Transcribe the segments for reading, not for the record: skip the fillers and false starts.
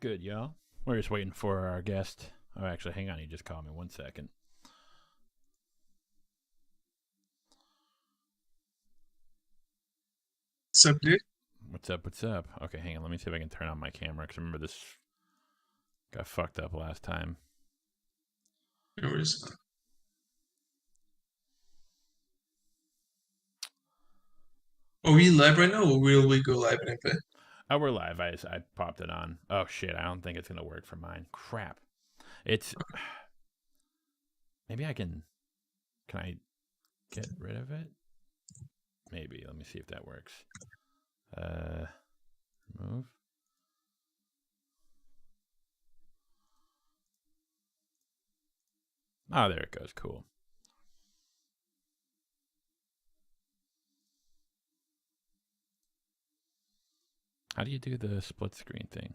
Good, y'all. We're just waiting for our guest. Oh, actually, hang on. He just called me. 1 second. What's up, dude? What's up? What's up? Okay, hang on. Let me see if I can turn on my camera because remember this got fucked up last time. No worries. Are we live right now, or will we go live in a bit? Oh, we're live. I popped it on. Oh shit! I don't think it's gonna work for mine. Crap. It's maybe I can. Can I get rid of it? Maybe. Let me see if that works. Remove. Oh, there it goes. Cool. How do you do the split screen thing?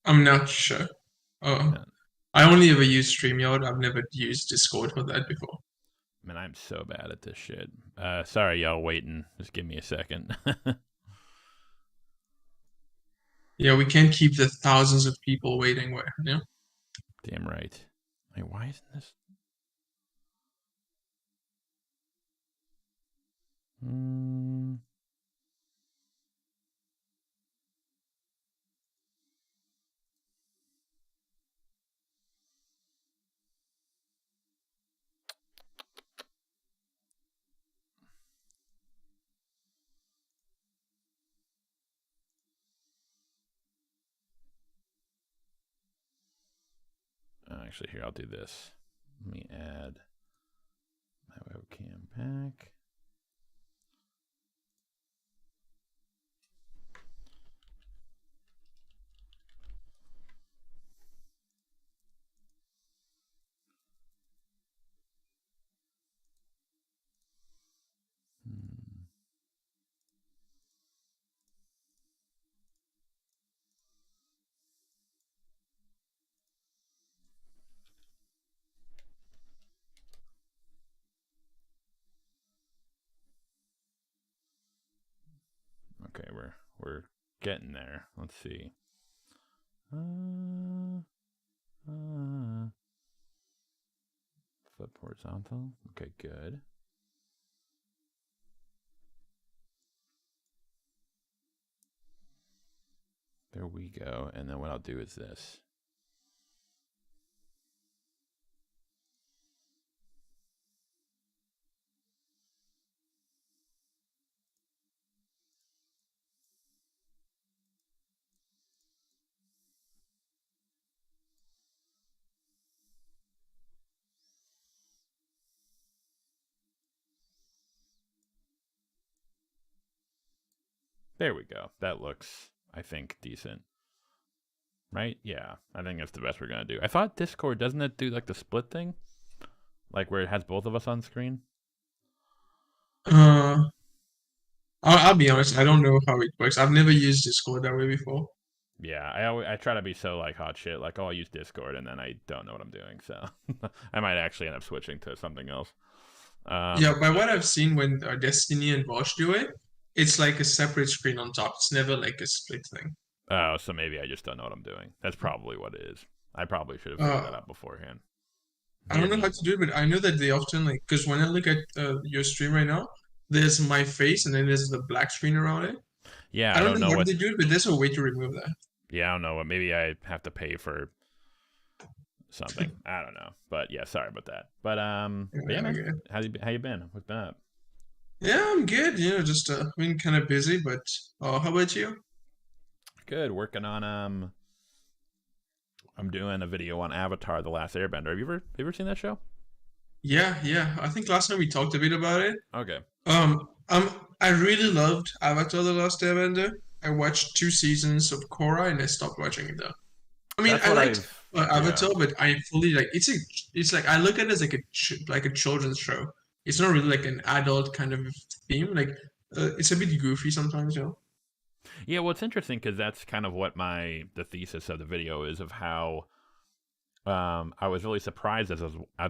I'm not sure. Oh, Man, I only ever use StreamYard. I've never used Discord for that before. man, I'm so bad at this shit. Sorry, y'all waiting. Just give me a second. Yeah, we can't keep the thousands of people waiting. Where, yeah. Damn right. Wait, why isn't this? Actually, here, I'll do this. Let me add my webcam back. Okay, we're getting there. Let's see. Flip horizontal. Okay, good. There we go. And then what I'll do is this. There we go. That looks, I think, decent. Right? Yeah. I think that's the best we're going to do. I thought Discord, doesn't it do like the split thing? Like where it has both of us on screen? Uh, I'll be honest. I don't know how it works. I've never used Discord that way before. Yeah, I try to be so like hot shit, like, oh, I'll use Discord, and then I don't know what I'm doing, so I might actually end up switching to something else. Yeah, by what I've seen when Destiny and Bosch do it, it's like a separate screen on top. It's never like a split thing. Oh, so maybe I just don't know what I'm doing. That's probably what it is. I probably should have figured that Uh, out beforehand. I don't Get know how me. to do it, but I know that they often like because when I look at your stream right now, there's my face and then there's the black screen around it. Yeah, I I don't don't know know how what. they do it, but there's a way to remove that. Yeah, I don't know what. Maybe I have to pay for something. I don't know, but yeah, sorry about that. But yeah, Yeah, man, okay. how you been? What's been up? Yeah, I'm good. You know, just been kind of busy, but how about you? Good. Working on I'm doing a video on Avatar: The Last Airbender. Have you ever seen that show? Yeah, yeah. I think last time we talked a bit about it. Okay. Um, I really loved Avatar: The Last Airbender. I watched 2 seasons of Korra and I stopped watching it though. I mean, That's I what liked I've. Yeah. Avatar, but I fully like it's like I look at it as like like a children's show. It's not really like an adult kind of theme. Like it's a bit goofy sometimes, you know. Yeah, well, it's interesting because that's kind of what the thesis of the video is of how I was really surprised as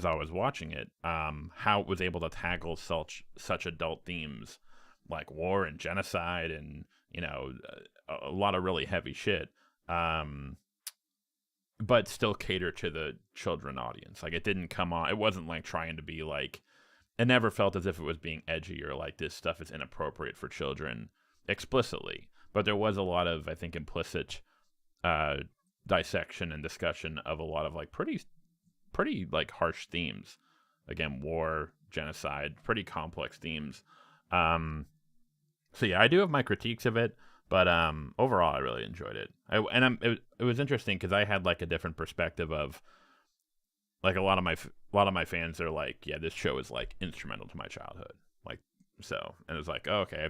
I was watching it, how it was able to tackle such adult themes like war and genocide and a lot of really heavy shit. Um, but still cater to the children audience. Like it didn't come on. It wasn't like trying to be like. It never felt as if it was being edgy or like this stuff is inappropriate for children explicitly. But there was a lot of, I think, implicit dissection and discussion of a lot of like pretty like harsh themes. Again, war, genocide, pretty complex themes. So yeah, I do have my critiques of it, but overall, I really enjoyed it. It was interesting because I had like a different perspective of like a lot of my fans are like, yeah, this show is like instrumental to my childhood, like so, and it was like, oh, okay,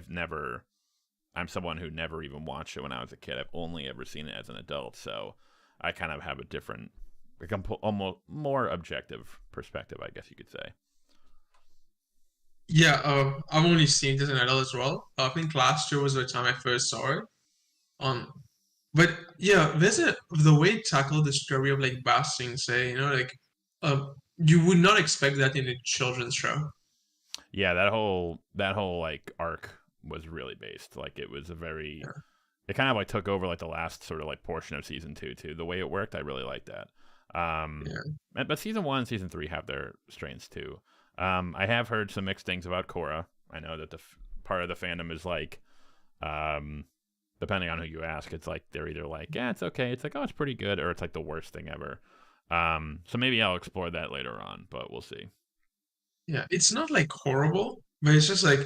I'm someone who never even watched it when I was a kid. I've only ever seen it as an adult, so I kind of have a different, like, almost more objective perspective, I guess you could say. Yeah, I've only seen it as an adult as well. I think last year was the time I first saw it. Um, but yeah, the way it tackled the story of like Basing, say, like you would not expect that in a children's show. Yeah, that whole like arc was really based. Like it was a very, Yeah. it kind of like took over like the last sort of like portion of season 2 too. The way it worked, I really liked that. Yeah. But season 1 and season 3 have their strengths too. I have heard some mixed things about Korra. I know that part of the fandom is like, um, depending on who you ask, it's like they're either like, yeah, it's okay, it's like, oh, it's pretty good, or it's like the worst thing ever. So maybe I'll explore that later on, but we'll see. Yeah. It's not like horrible, but it's just like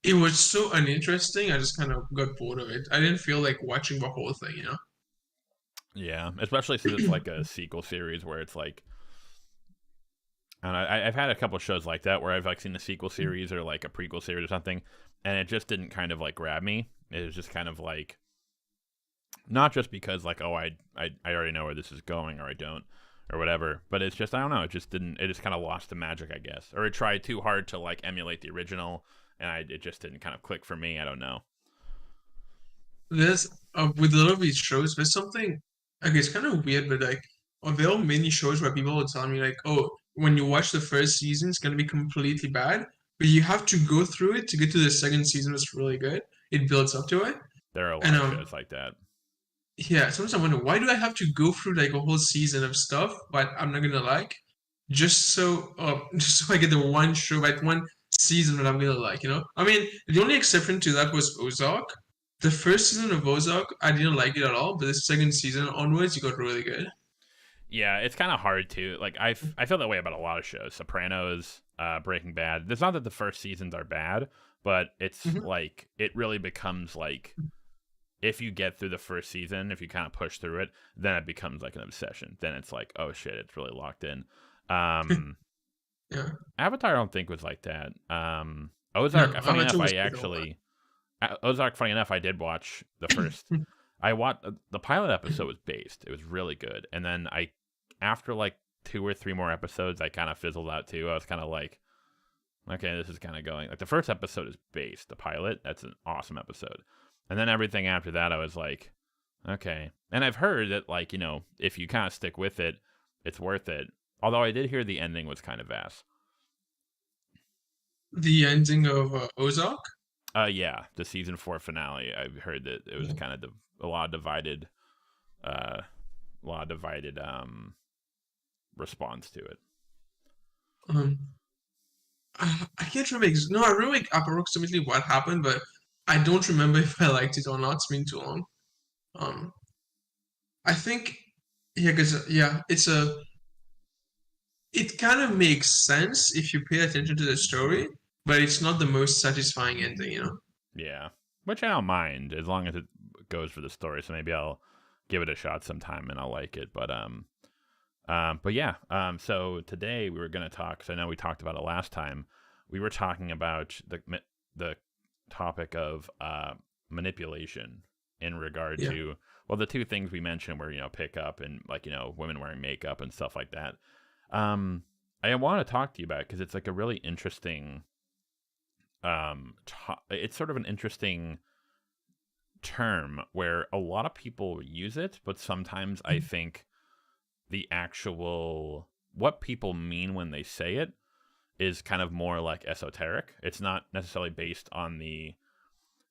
it was so uninteresting. I just kind of got bored of it. I didn't feel like watching the whole thing. Yeah, especially since it's like a sequel series where it's like, and I've had a couple shows like that where I've like seen the sequel series or like a prequel series or something, and it just didn't kind of like grab me. It was just kind of like, not just because like, oh, I already know where this is going or I don't or whatever, but it's just, I don't know, it just didn't, it just kind of lost the magic, I guess, or it tried too hard to like emulate the original, and it just didn't kind of click for me. I don't know. There's with a lot of these shows, there's something. Okay, it's kind of weird, but like, there are many shows where people will tell me like, oh, when you watch the first season, it's gonna be completely bad, but you have to go through it to get to the second season. It's really good. It builds up to it, There are a and lot of shows like that. yeah. Sometimes I wonder why do I have to go through like a whole season of stuff, but I'm not gonna like, just so just so I get the one show, like one season that I'm gonna like. I mean, the only exception to that was Ozark. The first season of Ozark, I didn't like it at all, but the second season onwards, it got really good. Yeah, it's kind of hard to like. I feel that way about a lot of shows. Sopranos, Breaking Bad. It's not that the first seasons are bad, but it's Mhm. like it really becomes like, if you get through the first season, if you kind of push through it, then it becomes like an obsession. Then it's like, oh shit, it's really locked in. Um, Yeah. Avatar, I don't think was like that. No, Ozark. Funny enough, Avatar was I good a lot. actually Ozark. Funny enough, I did watch the first. I watched the pilot episode was based. It was really good, and then after like 2 or 3 more episodes, I kind of fizzled out too. I was kind of like, okay, this is kind of going like the first episode is based. The pilot, that's an awesome episode, and then everything after that, I was like, okay. And I've heard that like if you kind of stick with it, it's worth it. Although I did hear the ending was kind of ass. The ending of Ozark. Yeah, the season 4 finale. I've heard that it was kind of a lot of divided, uh, response to it. Um, I can't remember. No, I remember like, approximately what happened, but I don't remember if I liked it or not. It's been too long. Um, I think yeah, because yeah, it kind of makes sense if you pay attention to the story, but it's not the most satisfying ending. Yeah, which I don't mind as long as it goes for the story. So maybe I'll give it a shot sometime and I'll like it. But yeah. So today we were gonna talk. Cause I know we talked about it last time. We were talking about the topic of manipulation in regard Yeah. to, well, the two things we mentioned were pickup and like women wearing makeup and stuff like that. Um, I want to talk to you about it because it's like a really interesting it's sort of an interesting term where a lot of people use it, but sometimes I think the actual what people mean when they say it is kind of more like esoteric. It's not necessarily based on the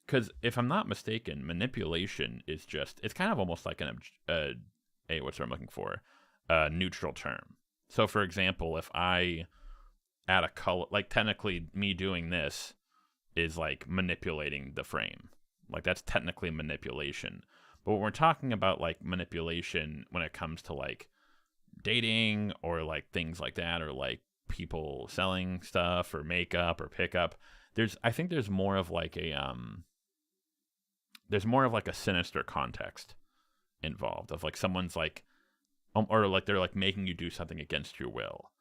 because if I'm not mistaken, manipulation is just, it's kind of almost like a what's what I'm looking for, a neutral term. So for example, if I add a color, like technically me doing this is like manipulating the frame. Like that's technically manipulation. But when we're talking about like manipulation when it comes to like dating or like things like that, or like people selling stuff or makeup or pickup, I think there's more of like a sinister context involved of like someone's like or like they're like making you do something against your will,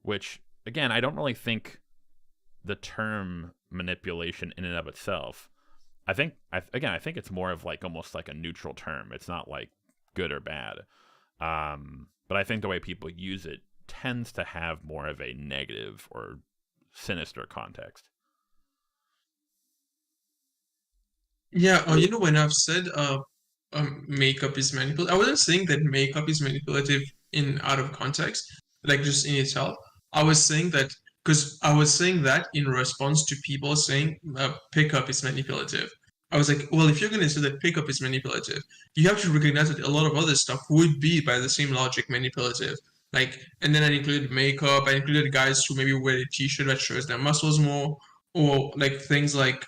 which again I don't really think the term manipulation in and of itself. I think it's more of like almost like a neutral term. It's not like good or bad. But I think the way people use it tends to have more of a negative or sinister context. Yeah, when I've said makeup is manipulative, I wasn't saying that makeup is manipulative in out of context, like just in itself. I was saying that because I was saying that in response to people saying pickup is manipulative. I was like, well, if you're going to say that pickup is manipulative, you have to recognize that a lot of other stuff would be, by the same logic, manipulative. Like, and then I included makeup. I included guys who maybe wear a t-shirt that shows their muscles more, or like things like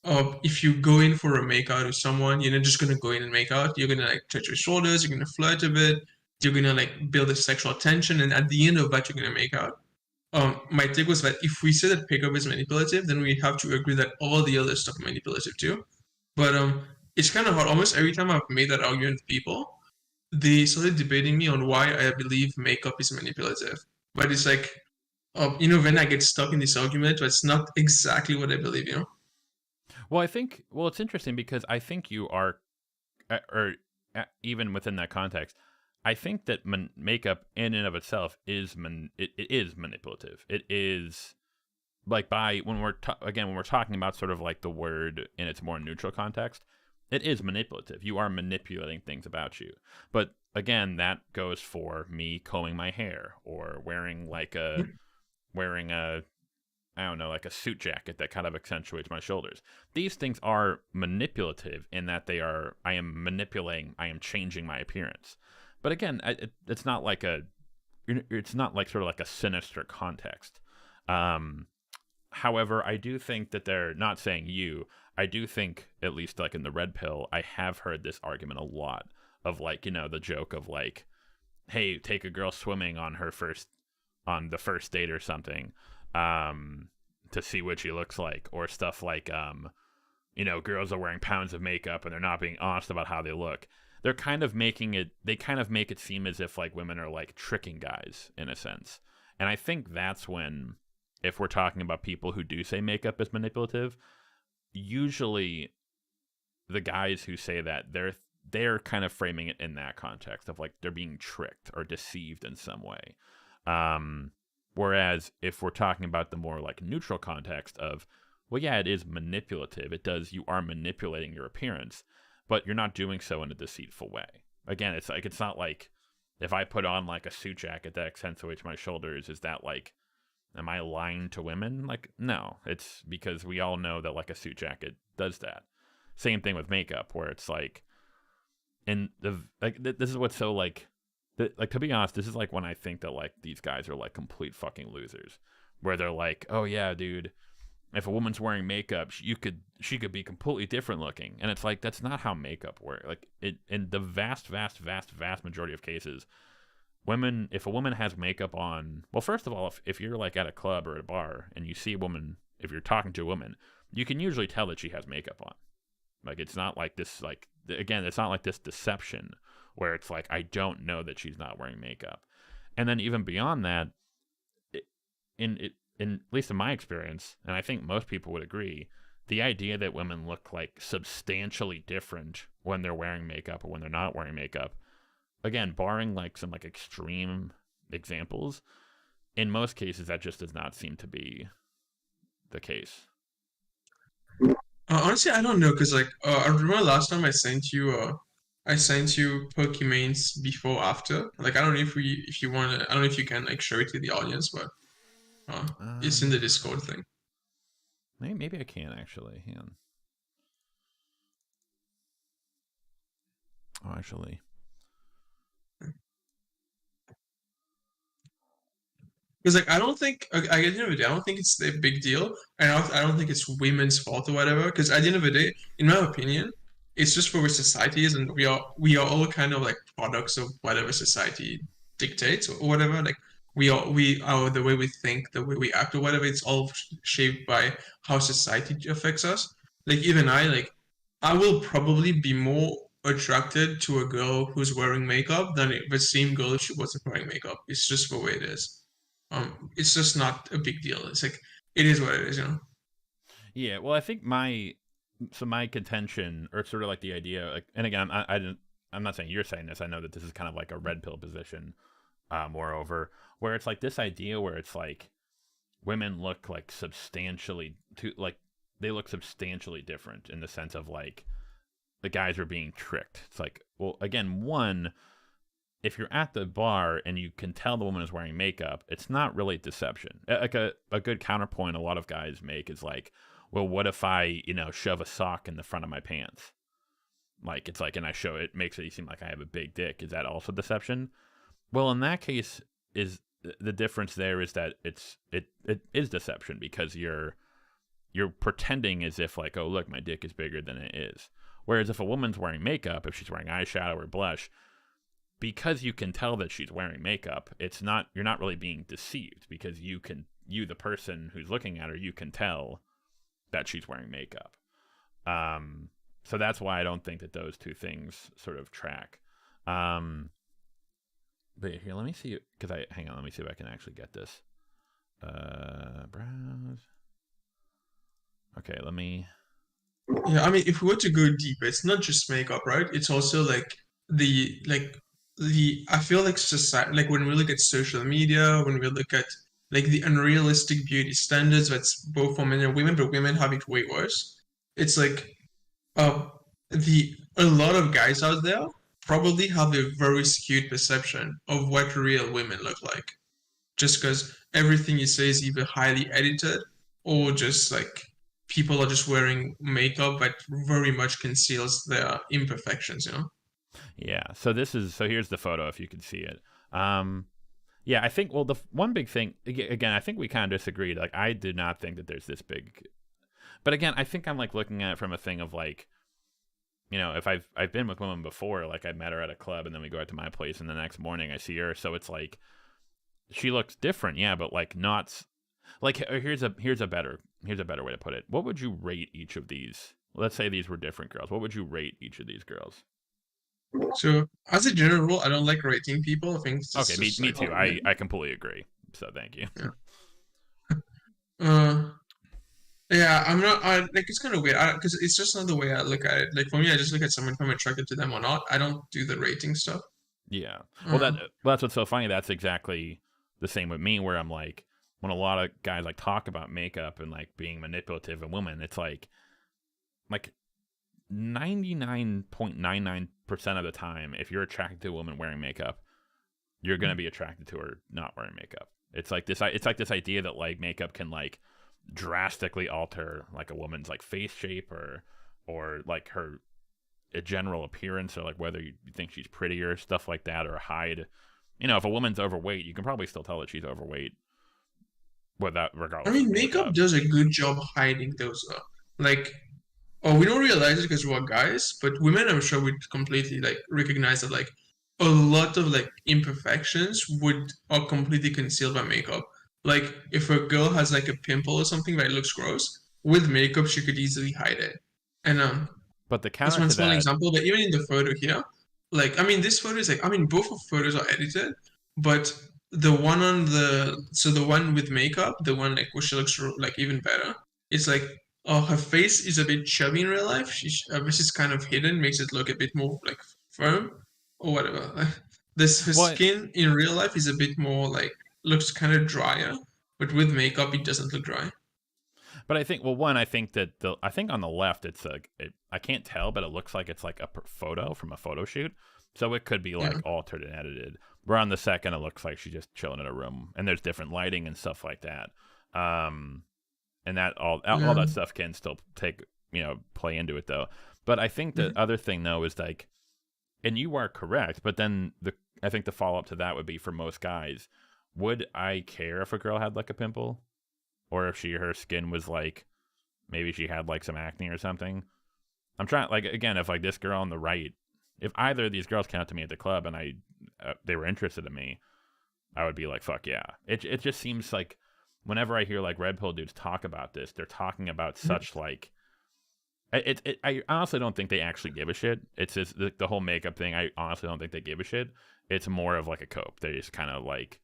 if you go in for a makeout with someone, you're not just gonna go in and make out. You're gonna like touch your shoulders. You're gonna flirt a bit. You're gonna like build a sexual tension, and at the end of that, you're gonna make out. My take was that if we say that pickup is manipulative, then we have to agree that all the other stuff is manipulative too. But it's kind of hard. Almost every time I've made that argument with people, they started debating me on why I believe makeup is manipulative. But it's like, when I get stuck in this argument, but it's not exactly what I believe. Well, it's interesting because I think you are, or even within that context, I think that makeup in and of itself it is manipulative. It is like when we're talking about sort of like the word in its more neutral context, it is manipulative. You are manipulating things about you. But again, that goes for me combing my hair or wearing a I don't know, like a suit jacket that kind of accentuates my shoulders. These things are manipulative in that I am manipulating, I am changing my appearance. But again, it's not like it's not like sort of like a sinister context. However, I do think that they're not saying you. I do think, at least like in the red pill, I have heard this argument a lot of like, the joke of like, hey, take a girl swimming on the first date or something, to see what she looks like, or stuff like, girls are wearing pounds of makeup and they're not being honest about how they look. They kind of make it seem as if like women are like tricking guys in a sense. And I think that's when, if we're talking about people who do say makeup is manipulative, usually the guys who say that they're kind of framing it in that context of like they're being tricked or deceived in some way. Whereas if we're talking about the more like neutral context of, well, yeah, it is manipulative. You are manipulating your appearance, but you're not doing so in a deceitful way. Again, it's not like if I put on like a suit jacket that accentuates my shoulders, is that like, am I lying to women? Like, no, it's because we all know that like a suit jacket does that. Same thing with makeup, where it's like, this is what's so like to be honest, this is like when I think that like these guys are like complete fucking losers, where they're like, oh yeah, dude, if a woman's wearing makeup, she could be completely different looking, and it's like that's not how makeup works. Like in the vast majority of cases, if a woman has makeup on, well, first of all, if you're like at a club or at a bar and you see a woman, if you're talking to a woman, you can usually tell that she has makeup on. Like it's not like this, like again, it's not like this deception where it's like, I don't know that she's not wearing makeup. And then even beyond that, in at least in my experience, and I think most people would agree, the idea that women look like substantially different when they're wearing makeup or when they're not wearing makeup, again, barring like some like extreme examples, in most cases that just does not seem to be the case. Honestly, I don't know because like I remember last time I sent you Pokemons before after. Like I don't know if you want to, I don't know if you can like show it to the audience, but it's in the Discord thing. Maybe I can actually. Hang on. Oh, actually, Because like I don't think at the end of the day, I don't think it's a big deal, and I don't think it's women's fault or whatever. Because at the end of the day, in my opinion, it's just where society is, and we are all kind of like products of whatever society dictates or whatever. Like we are the way we think, the way we act or whatever. It's all shaped by how society affects us. Like even I will probably be more attracted to a girl who's wearing makeup than the same girl if she wasn't wearing makeup. It's just the way it is. It's just not a big deal. It's like it is what it is, you know. yeah. Well, I think my contention, or sort of like the idea, like, and again, I didn't. I'm not saying you're saying this. I know that this is kind of like a red pill position. Moreover, where it's like this idea where it's like women look like substantially too like they look substantially different in the sense of like the guys are being tricked. It's like, well, again, one, if you're at the bar and you can tell the woman is wearing makeup, it's not really deception. Like a good counterpoint a lot of guys make is like, well, what if I, shove a sock in the front of my pants? Like, it's like, and I show it makes it seem like I have a big dick. Is that also deception? Well, in that case, is the difference there is that it is deception because you're pretending as if like, oh, look, my dick is bigger than it is. Whereas if a woman's wearing makeup, if she's wearing eyeshadow or blush, because you can tell that she's wearing makeup, you're not really being deceived because you the person who's looking at her, you can tell that she's wearing makeup. So that's why I don't think that those two things sort of track. But here, let me see, because hang on, let me see if I can actually get this. Browse. Okay, let me. Yeah, I mean, if we were to go deeper, it's not just makeup, right? It's also like the I feel like society, like when we look at social media, when we look at like the unrealistic beauty standards that's both for men and women, but women have it way worse. It's like uh the a lot of guys out there probably have a very skewed perception of what real women look like. Just because everything you say is either highly edited or just like people are just wearing makeup that very much conceals their imperfections, you know? Yeah, so here's the photo if you can see it. Yeah, I think, well, the one big thing, again, I think we kind of disagreed. Like, I did not think that there's this big, but again, I think I'm like looking at it from a thing of like, if I've been with women before, like I met her at a club and then we go out to my place and the next morning I see her, so it's like she looks different, yeah, but like not like here's a better way to put it. What would you rate each of these? Let's say these were different girls. What would you rate each of these girls? So, as a general rule, I don't like rating people. I think it's Okay, just me like, too. I completely agree. So thank you. yeah. Uh, yeah, I'm not. Like it's kind of weird because it's just not the way I look at it. Like for me, I just look at someone if I'm attracted to them or not. I don't do the rating stuff. Yeah. Well, Uh, that's what's so funny. That's exactly the same with me. Where I'm like, when a lot of guys like talk about makeup and like being manipulative in women, it's like 99.99% of the time, if you're attracted to a woman wearing makeup, you're gonna be attracted to her not wearing makeup. It's like this. It's like this idea that like makeup can like drastically alter like a woman's like face shape or like her a general appearance or like whether you think she's prettier, stuff like that, or hide. If a woman's overweight, you can probably still tell that she's overweight without I regardless of mean, makeup makeup. does a good job hiding those. Like, oh, we don't realize it because we're guys, but women, I'm sure, would completely like recognize that like a lot of like imperfections would are completely concealed by makeup. Like, if a girl has like a pimple or something that looks gross, with makeup she could easily hide it. And But the that's counter one to small that, example. But even in the photo here, like I mean, this photo is like I mean, both of photos are edited, but the one with makeup, the one like where she looks like even better. It's like her face is a bit chubby in real life. This is kind of hidden, makes it look a bit more like firm or whatever. This her what? skin in real life is a bit more like looks kind of drier, but with makeup it doesn't look dry. But I think, well, one, I think that I think on the left, I can't tell, but it looks like it's like a photo from a photo shoot. So it could be like Yeah, altered and edited. Where on the second, it looks like she's just chilling in a room, and there's different lighting and stuff like that. And that all yeah, that stuff can still play into it though. But I think the mhm. other thing though is like and you are correct, but then I think the follow up to that would be for most guys, would I care if a girl had like a pimple, or if her skin was like, maybe she had like some acne or something? I'm trying, like, again, if like this girl on the right, if either of these girls came out to me at the club and they were interested in me, I would be like, fuck yeah. It just seems like whenever I hear like red pill dudes talk about this, they're talking about such like, I honestly don't think they actually give a shit. It's just the whole makeup thing. I honestly don't think they give a shit. It's more of like a cope. They just kind of like,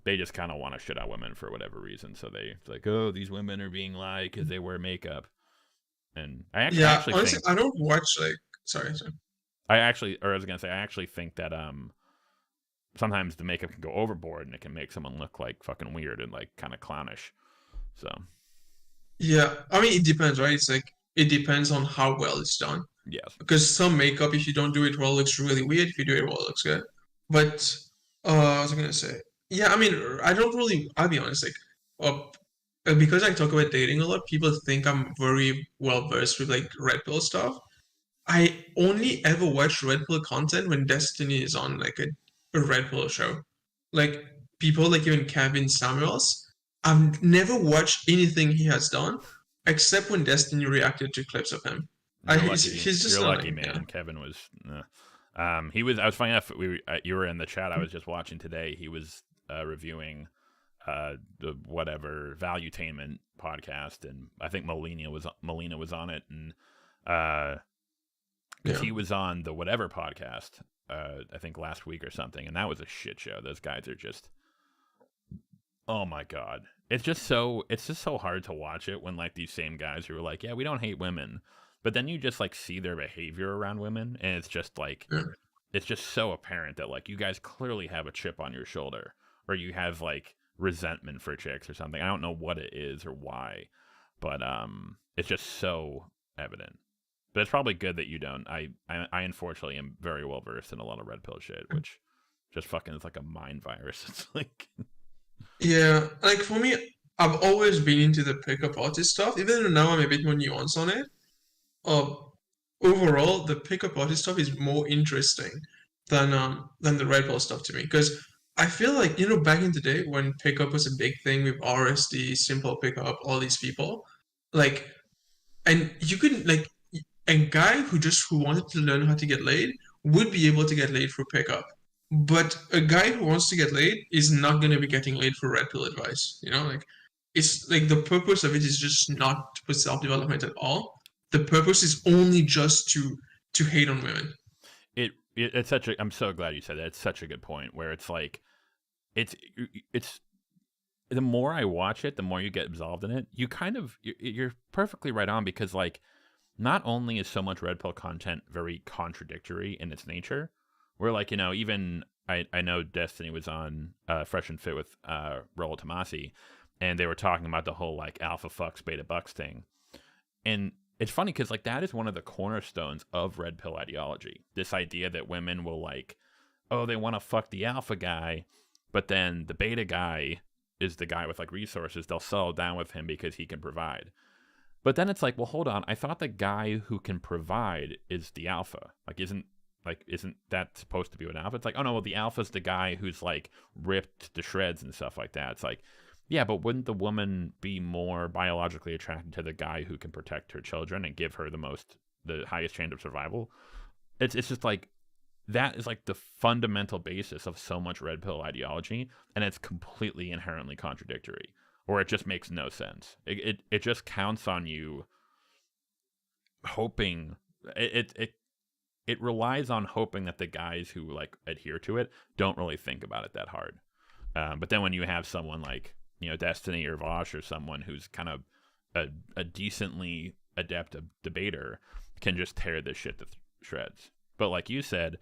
they just kind of want to shit on women for whatever reason. So it's like, oh, these women are being lied because they wear makeup. And I actually honestly, think, I don't watch like. Sorry. I was gonna say, I actually think that sometimes the makeup can go overboard and it can make someone look like fucking weird and like kind of clownish. So Yeah, I mean, it depends, right? It's like it depends on how well it's done. yes, Because some makeup, if you don't do it well, looks really weird. If you do it well, it looks good. But what was I gonna say? Yeah, I mean, I don't really. I'll be honest, like, because I talk about dating a lot, people think I'm very well versed with like red pill stuff. I only ever watch red pill content when Destiny is on like a red pill show. Like people like even Kevin Samuels. I've never watched anything he has done except when Destiny reacted to clips of him. you're lucky. He's just You're lucky, annoying. man. Yeah. Kevin was. He was. I was finding out you were in the chat. I was just watching today. He was reviewing the whatever Valuetainment podcast, and I think Molina was on it, and because Yeah. he was on the whatever podcast, I think last week or something, and that was a shit show. Those guys are just, oh my god, it's just so hard to watch it when like these same guys who are like, yeah, we don't hate women, but then you just like see their behavior around women, and it's just like, Yeah. it's just so apparent that like you guys clearly have a chip on your shoulder, or you have like resentment for chicks or something. I don't know what it is or why, but it's just so evident. But it's probably good that you don't. I unfortunately am very well versed in a lot of red pill shit, which just fucking is like a mind virus. It's like, Yeah, like for me, I've always been into the pickup artist stuff, even though now I'm a bit more nuanced on it. Uh, Overall, the pickup artist stuff is more interesting than the red pill stuff to me because I feel like back in the day when pickup was a big thing with RSD, simple pickup, all these people, like, and you could like a guy who wanted to learn how to get laid would be able to get laid through pickup. But a guy who wants to get laid is not going to be getting laid for red pill advice. Like it's like the purpose of it is just not for self development at all. The purpose is only just to hate on women. it's such a. I'm so glad you said that. It's such a good point. Where it's like, it's the more I watch it, the more you get absolved in it. You're perfectly right on, because like, not only is so much red pill content very contradictory in its nature, where like, even I know Destiny was on Fresh and Fit with Raul Tomasi, and they were talking about the whole like alpha fucks beta bucks thing. And it's funny because like that is one of the cornerstones of red pill ideology. This idea that women will like, oh, they want to fuck the alpha guy, but then the beta guy is the guy with like resources. They'll settle down with him because he can provide. But then it's like, well, hold on. I thought the guy who can provide is the alpha. Isn't that supposed to be an alpha? It's like, oh no, well, the alpha's the guy who's like ripped to shreds and stuff like that. It's like, yeah, but wouldn't the woman be more biologically attracted to the guy who can protect her children and give her the highest chance of survival? It's just like, that is like the fundamental basis of so much red pill ideology, and it's completely inherently contradictory, or it just makes no sense. It just counts on you hoping it relies on hoping that the guys who like adhere to it don't really think about it that hard. But then when you have someone like Destiny or Vosh, or someone who's kind of a decently adept debater, can just tear this shit to shreds. But like you said,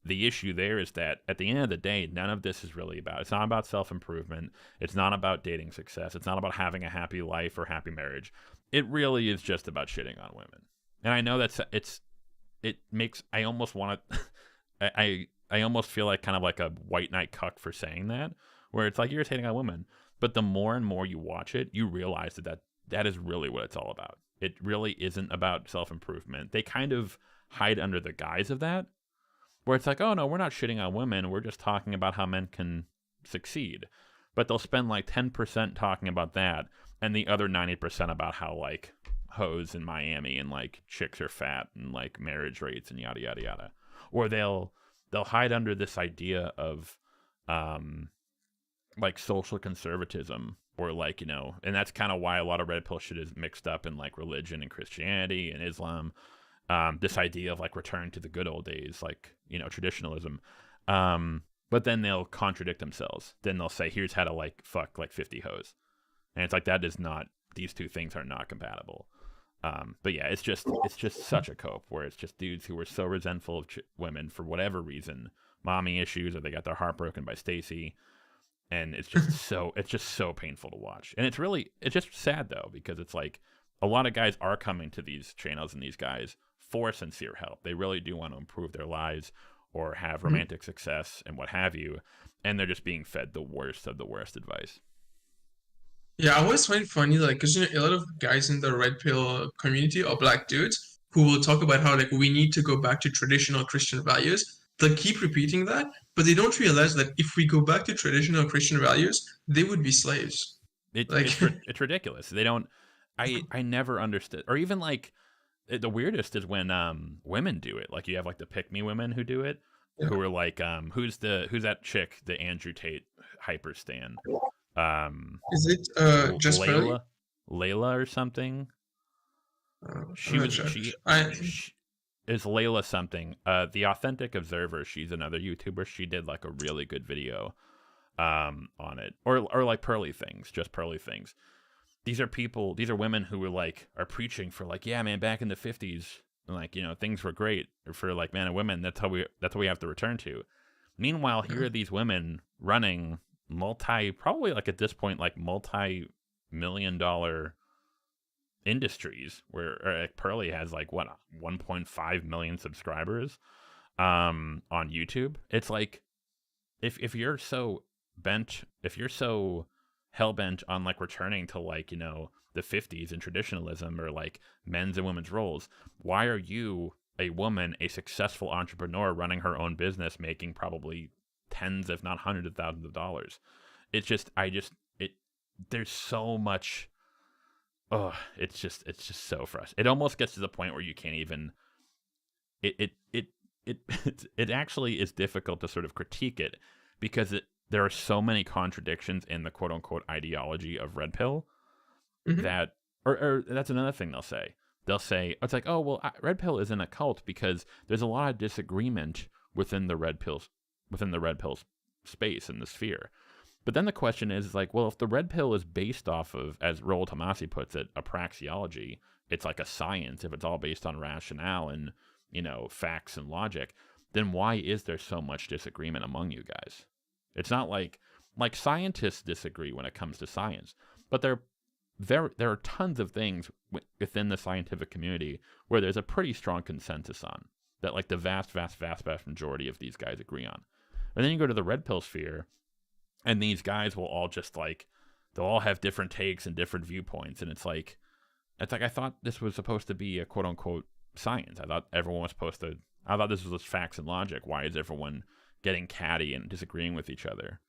the issue there is that at the end of the day, none of this is really about. It's not about self-improvement. It's not about dating success. It's not about having a happy life or happy marriage. It really is just about shitting on women. And I know it makes, I almost want to, I almost feel like kind of like a white knight cuck for saying that, where it's like you're just hating on women. But the more and more you watch it, you realize that is really what it's all about. It really isn't about self-improvement. They kind of hide under the guise of that, where it's like, oh no, we're not shitting on women, we're just talking about how men can succeed. But they'll spend like 10% talking about that, and the other 90% about how like hoes in Miami and like chicks are fat and like marriage rates and yada yada yada. Or they'll hide under this idea of like social conservatism, or like, you know, and that's kind of why a lot of red pill shit is mixed up in like religion and Christianity and Islam. This idea of like return to the good old days, like, you know, traditionalism. But then they'll contradict themselves. Then they'll say, here's how to like fuck like 50 hoes. And it's like, that is not, these two things are not compatible. But yeah, it's just such a cope where it's just dudes who were so resentful of women for whatever reason, mommy issues, or they got their heart broken by Stacy. And it's just so painful to watch. And it's just sad though, because it's like a lot of guys are coming to these channels and these guys for sincere help. They really do want to improve their lives or have romantic success and what have you. And they're just being fed the worst of the worst advice. Yeah, I always find it funny, like, because you know, a lot of guys in the red pill community are black dudes who will talk about how like we need to go back to traditional Christian values. They keep repeating that, but they don't realize that if we go back to traditional Christian values, they would be slaves. It's ridiculous. They don't. I never understood, or even like the weirdest is when women do it. Like you have like the pick me women who do it, who are like who's that chick, the Andrew Tate hyper stan. Is it just Layla or something? She is Layla something. The Authentic Observer, she's another YouTuber. She did like a really good video on it. Or like Pearly Things, just Pearly Things. These are women who were like are preaching for like, yeah man, back in the 50s, like, you know, things were great for like men and women. That's what we have to return to. Meanwhile, here are these women running probably like at this point like multi-million-dollar industries where like Pearly has like what 1.5 million subscribers on YouTube. It's like if you're so hell-bent on like returning to like, you know, the 50s and traditionalism or like men's and women's roles, why are you, a woman, a successful entrepreneur running her own business, making probably tens if not hundreds of thousands of dollars? It's just there's so much. Oh, it's just so frustrating. It almost gets to the point where you can't even. It actually is difficult to sort of critique it, because there are so many contradictions in the quote unquote ideology of red pill that, or that's another thing they'll say. They'll say it's like, oh well, red pill isn't a cult because there's a lot of disagreement within the red pill space in the sphere. But then the question is like, well, if the red pill is based off of, as Raul Tomasi puts it, a praxeology, it's like a science. If it's all based on rationale and, you know, facts and logic, then why is there so much disagreement among you guys? It's not like scientists disagree when it comes to science, but there are tons of things within the scientific community where there's a pretty strong consensus on that, like the vast majority of these guys agree on. And then you go to the red pill sphere, and these guys will all just like, they'll all have different takes and different viewpoints. And it's like I thought this was supposed to be a quote unquote science. I thought this was just facts and logic. Why is everyone getting catty and disagreeing with each other?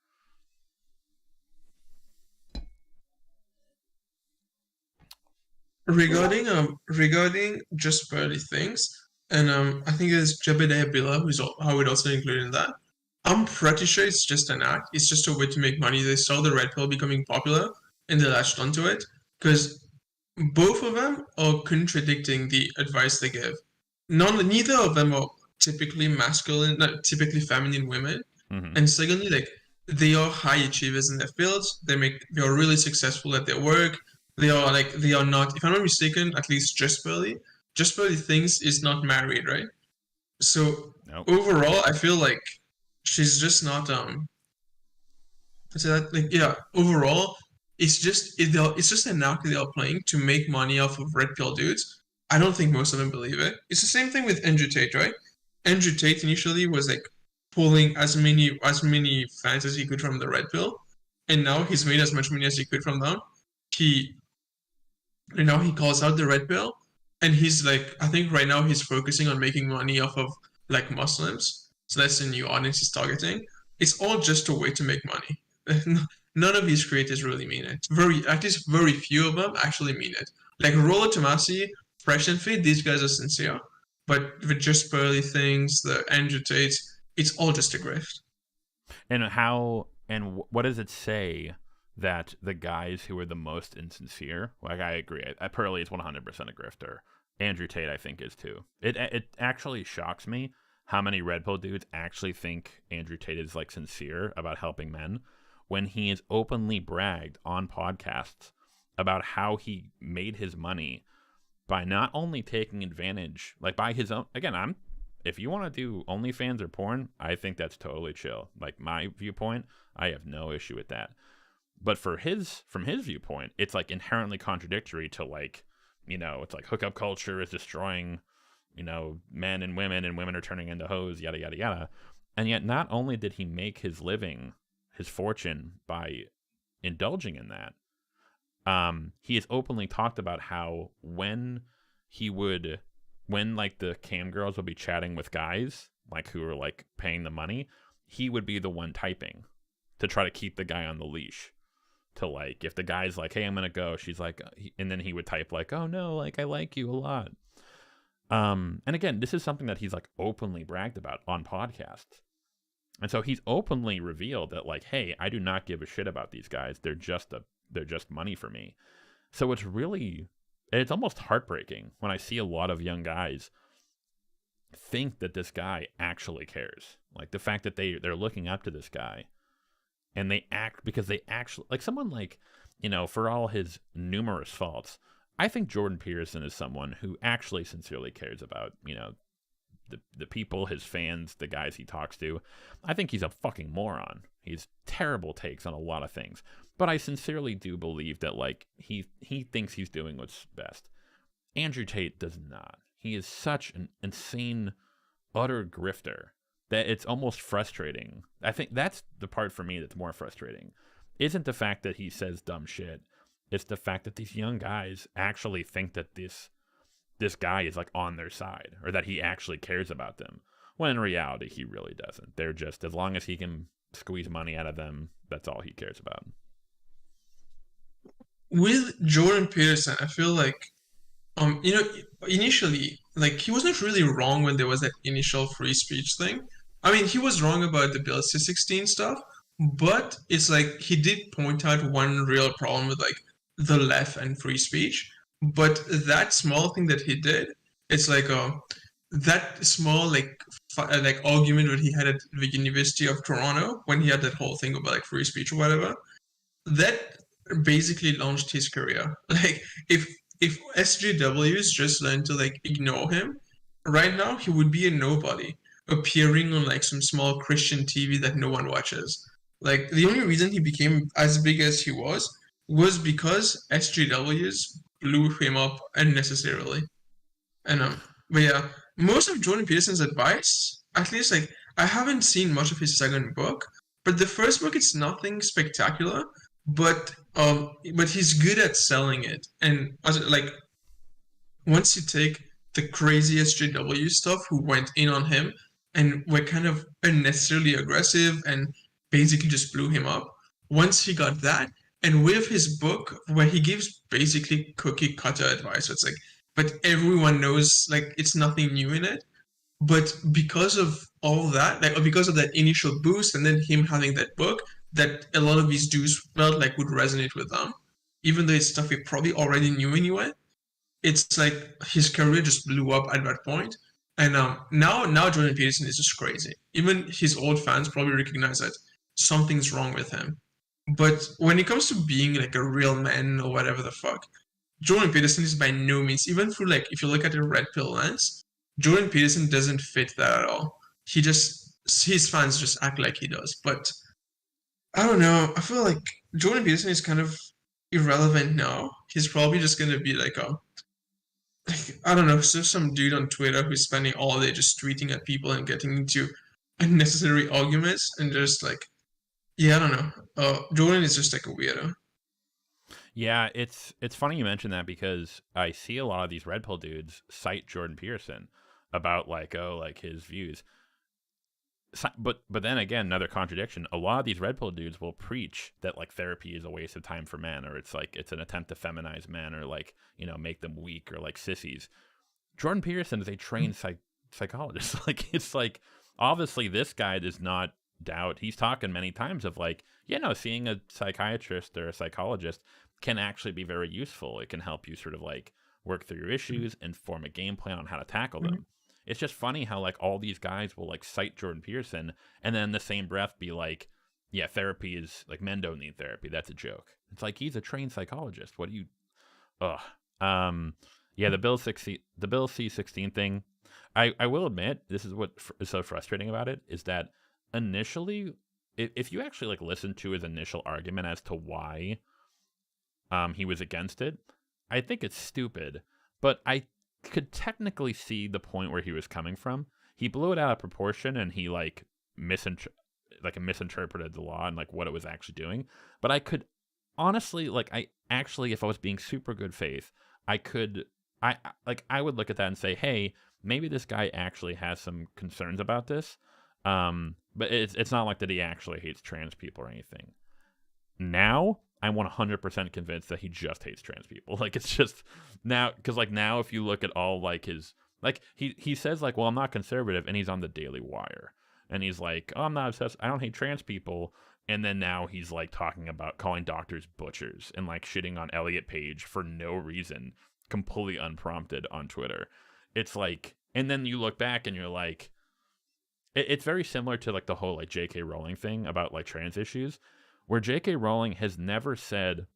Regarding just Pearly Things, and I think it's Jebediah Billah I would also include in that. I'm pretty sure it's just an act. It's just a way to make money. They saw the red pill becoming popular and they latched onto it, because both of them are contradicting the advice they give. Neither of them are typically masculine, not typically feminine women. And secondly, like they are high achievers in their fields. They are really successful at their work. They are not, if I'm not mistaken, at least Just Pearly Things is not married, right? So overall, I feel like she's just not overall it's just an act they are playing to make money off of red pill dudes. I don't think most of them believe it. It's the same thing with Andrew Tate, right? Andrew Tate initially was like pulling as many fans as he could from the red pill, and now he's made as much money as he could from them. Now he calls out the red pill, and he's like, I think right now he's focusing on making money off of like Muslims. So that's the new audience he's targeting. It's all just a way to make money. None of these creators really mean it. At least very few of them actually mean it. Like Rollo Tomasi, Fresh and Fit, these guys are sincere. But with just Pearly Things, the Andrew Tates, it's all just a grift. And what does it say that the guys who are the most insincere, like I agree, Pearly is 100% a grifter. Andrew Tate, I think, is too. It actually shocks me how many Red Pill dudes actually think Andrew Tate is like sincere about helping men when he has openly bragged on podcasts about how he made his money by not only taking advantage, like by his own. Again, if you want to do OnlyFans or porn, I think that's totally chill. Like my viewpoint, I have no issue with that. But from his viewpoint, it's like inherently contradictory to like, it's like hookup culture is destroying, men and women are turning into hoes, yada yada yada. And yet, not only did he make his living, his fortune by indulging in that, he has openly talked about how when like the cam girls would be chatting with guys like who are like paying the money, he would be the one typing to try to keep the guy on the leash. To like, if the guy's like, hey, I'm gonna go, she's like, and then he would type like, oh no, like I like you a lot. And again, this is something that he's like openly bragged about on podcasts. And so he's openly revealed that like, hey, I do not give a shit about these guys. They're just money for me. So it's almost heartbreaking when I see a lot of young guys think that this guy actually cares. Like the fact that they're looking up to this guy and they act because they actually, like someone like, for all his numerous faults, I think Jordan Peterson is someone who actually sincerely cares about, the people, his fans, the guys he talks to. I think he's a fucking moron. He's terrible takes on a lot of things. But I sincerely do believe that like he thinks he's doing what's best. Andrew Tate does not. He is such an insane, utter grifter that it's almost frustrating. I think that's the part for me that's more frustrating. Isn't the fact that he says dumb shit. It's the fact that these young guys actually think that this guy is like on their side or that he actually cares about them. When in reality, he really doesn't. They're just, as long as he can squeeze money out of them, that's all he cares about. With Jordan Peterson, I feel like, initially, like he wasn't really wrong when there was that initial free speech thing. I mean, he was wrong about the Bill C-16 stuff, but it's like he did point out one real problem with like the left and free speech. But that small thing that he did, it's like that small like argument that he had at the University of Toronto when he had that whole thing about like free speech or whatever. That basically launched his career. Like if SJWs just learned to like ignore him, right now he would be a nobody, appearing on like some small Christian TV that no one watches. Like the only reason he became as big as he was because SJWs blew him up unnecessarily. And but yeah, most of Jordan Peterson's advice, at least like I haven't seen much of his second book, but the first book it's nothing spectacular, but he's good at selling it. And like once you take the crazy SJW stuff who went in on him and were kind of unnecessarily aggressive and basically just blew him up. Once he got that, and with his book where he gives basically cookie cutter advice, so it's like, but everyone knows like it's nothing new in it. But because of all that, like because of that initial boost, and then him having that book, that a lot of these dudes felt like would resonate with them, even though it's stuff we probably already knew anyway. It's like his career just blew up at that point. And now Jordan Peterson is just crazy. Even his old fans probably recognize that something's wrong with him. But when it comes to being like a real man or whatever the fuck, Jordan Peterson is by no means, even through like if you look at the red pill lens, Jordan Peterson doesn't fit that at all. His fans just act like he does. But I don't know. I feel like Jordan Peterson is kind of irrelevant now. He's probably just gonna be like I don't know, so some dude on Twitter who's spending all day just tweeting at people and getting into unnecessary arguments and just like, yeah, I don't know. Jordan is just like a weirdo. Yeah, it's funny you mention that because I see a lot of these Red Pill dudes cite Jordan Peterson about like, oh, like his views. But then again, another contradiction. A lot of these Red Pill dudes will preach that like therapy is a waste of time for men, or it's like it's an attempt to feminize men, or like make them weak or like sissies. Jordan Peterson is a trained psychologist. Like it's like obviously this guy does not doubt. He's talking many times of like seeing a psychiatrist or a psychologist can actually be very useful. It can help you sort of like work through your issues and form a game plan on how to tackle them. It's just funny how like all these guys will like cite Jordan Peterson and then in the same breath be like, yeah, therapy is like men don't need therapy. That's a joke. It's like he's a trained psychologist. What do you ugh. Yeah, the Bill C-16 thing. I will admit, this is what is so frustrating about it is that initially if you actually like listen to his initial argument as to why he was against it, I think it's stupid, but I could technically see the point where he was coming from. He blew it out of proportion and he like misinterpreted the law and like what it was actually doing. But I could honestly if I was being super good faith, I would look at that and say, hey, maybe this guy actually has some concerns about this. But it's not like that he actually hates trans people or anything. Now I'm 100% convinced that he just hates trans people. Like it's just now because like now if you look at all like his like he says like, well, I'm not conservative, and he's on the Daily Wire and he's like, oh, I'm not obsessed, I don't hate trans people. And then now he's like talking about calling doctors butchers and like shitting on Elliot Page for no reason, completely unprompted on Twitter. It's like, and then you look back and you're like, it's very similar to like the whole like J.K. Rowling thing about like trans issues, where J.K. Rowling has never said,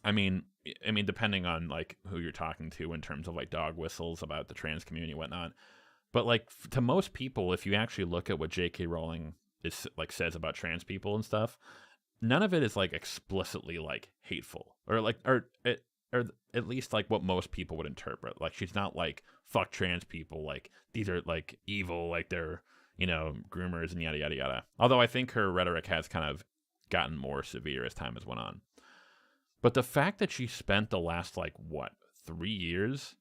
I mean, depending on like who you're talking to in terms of like dog whistles about the trans community and whatnot, but like to most people, if you actually look at what J.K. Rowling is like says about trans people and stuff, none of it is like explicitly like hateful or at least like what most people would interpret. Like she's not like fuck trans people, like these are like evil, like they're groomers and yada yada yada. Although I think her rhetoric has kind of gotten more severe as time has went on. But the fact that she spent the last 3 years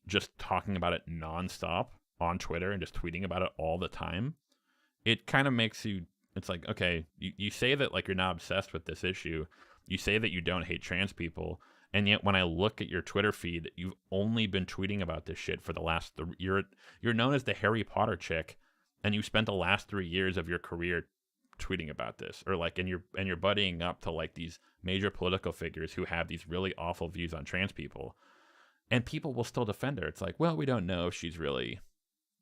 just talking about it nonstop on Twitter and just tweeting about it all the time, it kind of makes you, it's like, okay, you say that like you're not obsessed with this issue, you say that you don't hate trans people, and yet when I look at your Twitter feed, you've only been tweeting about this shit for the last you're known as the Harry Potter chick, and you spent the last 3 years of your career tweeting about this, or like and you're buddying up to like these major political figures who have these really awful views on trans people, and people will still defend her. It's like, well, we don't know if she's really,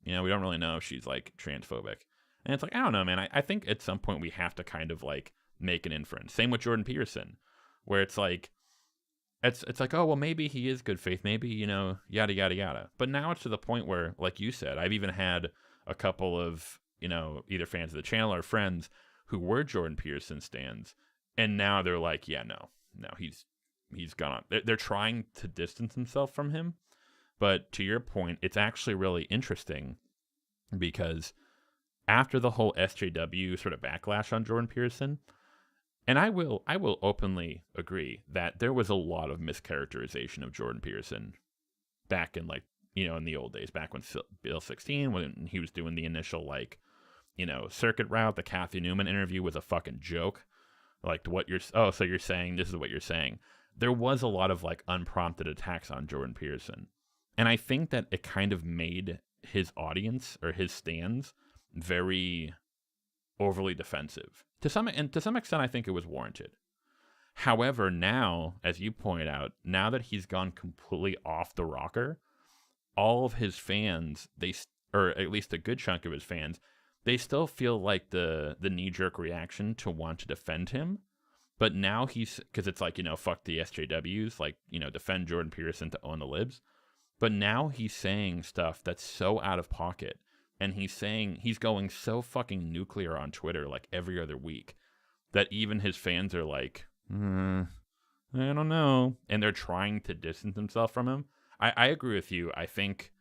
we don't really know if she's like transphobic. And it's like, I don't know, man. I think at some point we have to kind of like make an inference. Same with Jordan Peterson, where it's like, it's like, oh, well, maybe he is good faith, maybe, yada, yada, yada. But now it's to the point where, like you said, I've even had a couple of, either fans of the channel or friends who were Jordan Peterson stans, and now they're like, yeah, no, he's gone. They're trying to distance themselves from him. But to your point, it's actually really interesting because after the whole SJW sort of backlash on Jordan Peterson, and I will openly agree that there was a lot of mischaracterization of Jordan Peterson back in in the old days, back when Bill 16, when he was doing the initial circuit route. The Kathy Newman interview was a fucking joke. Like so you're saying this is what you're saying. There was a lot of unprompted attacks on Jordan Peterson. And I think that it kind of made his audience or his stans very overly defensive. To some extent, I think it was warranted. However, now, as you point out, now that he's gone completely off the rocker, all of his fans, or at least a good chunk of his fans, they still feel like the knee-jerk reaction to want to defend him. But now because it's fuck the SJWs, defend Jordan Peterson to own the libs. But now he's saying stuff that's so out of pocket. And he's going so fucking nuclear on Twitter every other week that even his fans are like, I don't know. And they're trying to distance themselves from him. I agree with you. I think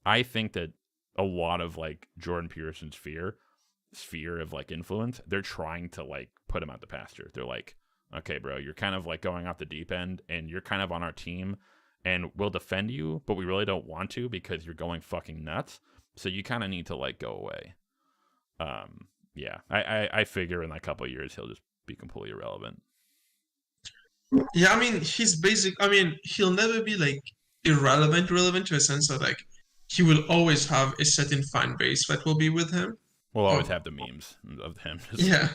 that a lot of Jordan Peterson's sphere of influence, they're trying to put him out the pasture. They're like, okay, bro, you're kind of like going off the deep end, and you're kind of on our team, and we'll defend you, but we really don't want to because you're going fucking nuts. So you kind of need to like go away. Yeah, I figure in like a couple of years he'll just be completely irrelevant. Yeah, I mean, he's basic. I mean, he'll never be like relevant to a sense that like he will always have a certain fan base that will be with him. We'll always Um, have the memes of him. yeah,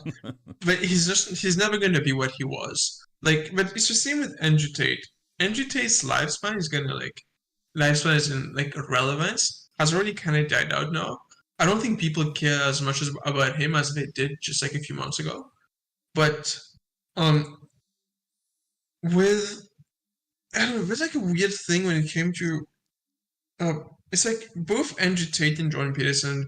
but he's never going to be what he was. Like, but it's the same with Andrew Tate. Andrew Tate's lifespan is gonna like lifespan is in like relevance has already kind of died out now. I don't think people care as much about him as they did just like a few months ago. But um, with I don't know, it's like a weird thing when it came to uh, it's like both Andrew Tate and Jordan Peterson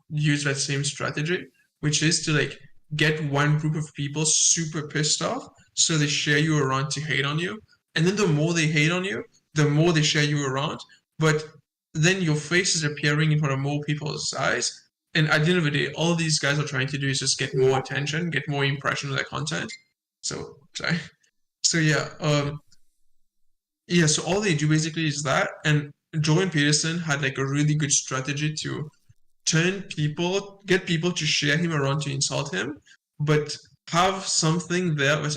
use that same strategy, which is to like get one group of people super pissed off, so they share you around to hate on you, and then the more they hate on you, the more they share you around. But then your face is appearing in front of more people's eyes, and at the end of the day, all these guys are trying to do is just get more attention, get more impression of their content. So sorry. So yeah, so all they do basically is that, and Jordan Peterson had like a really good strategy to get people to share him around to insult him, but have something there where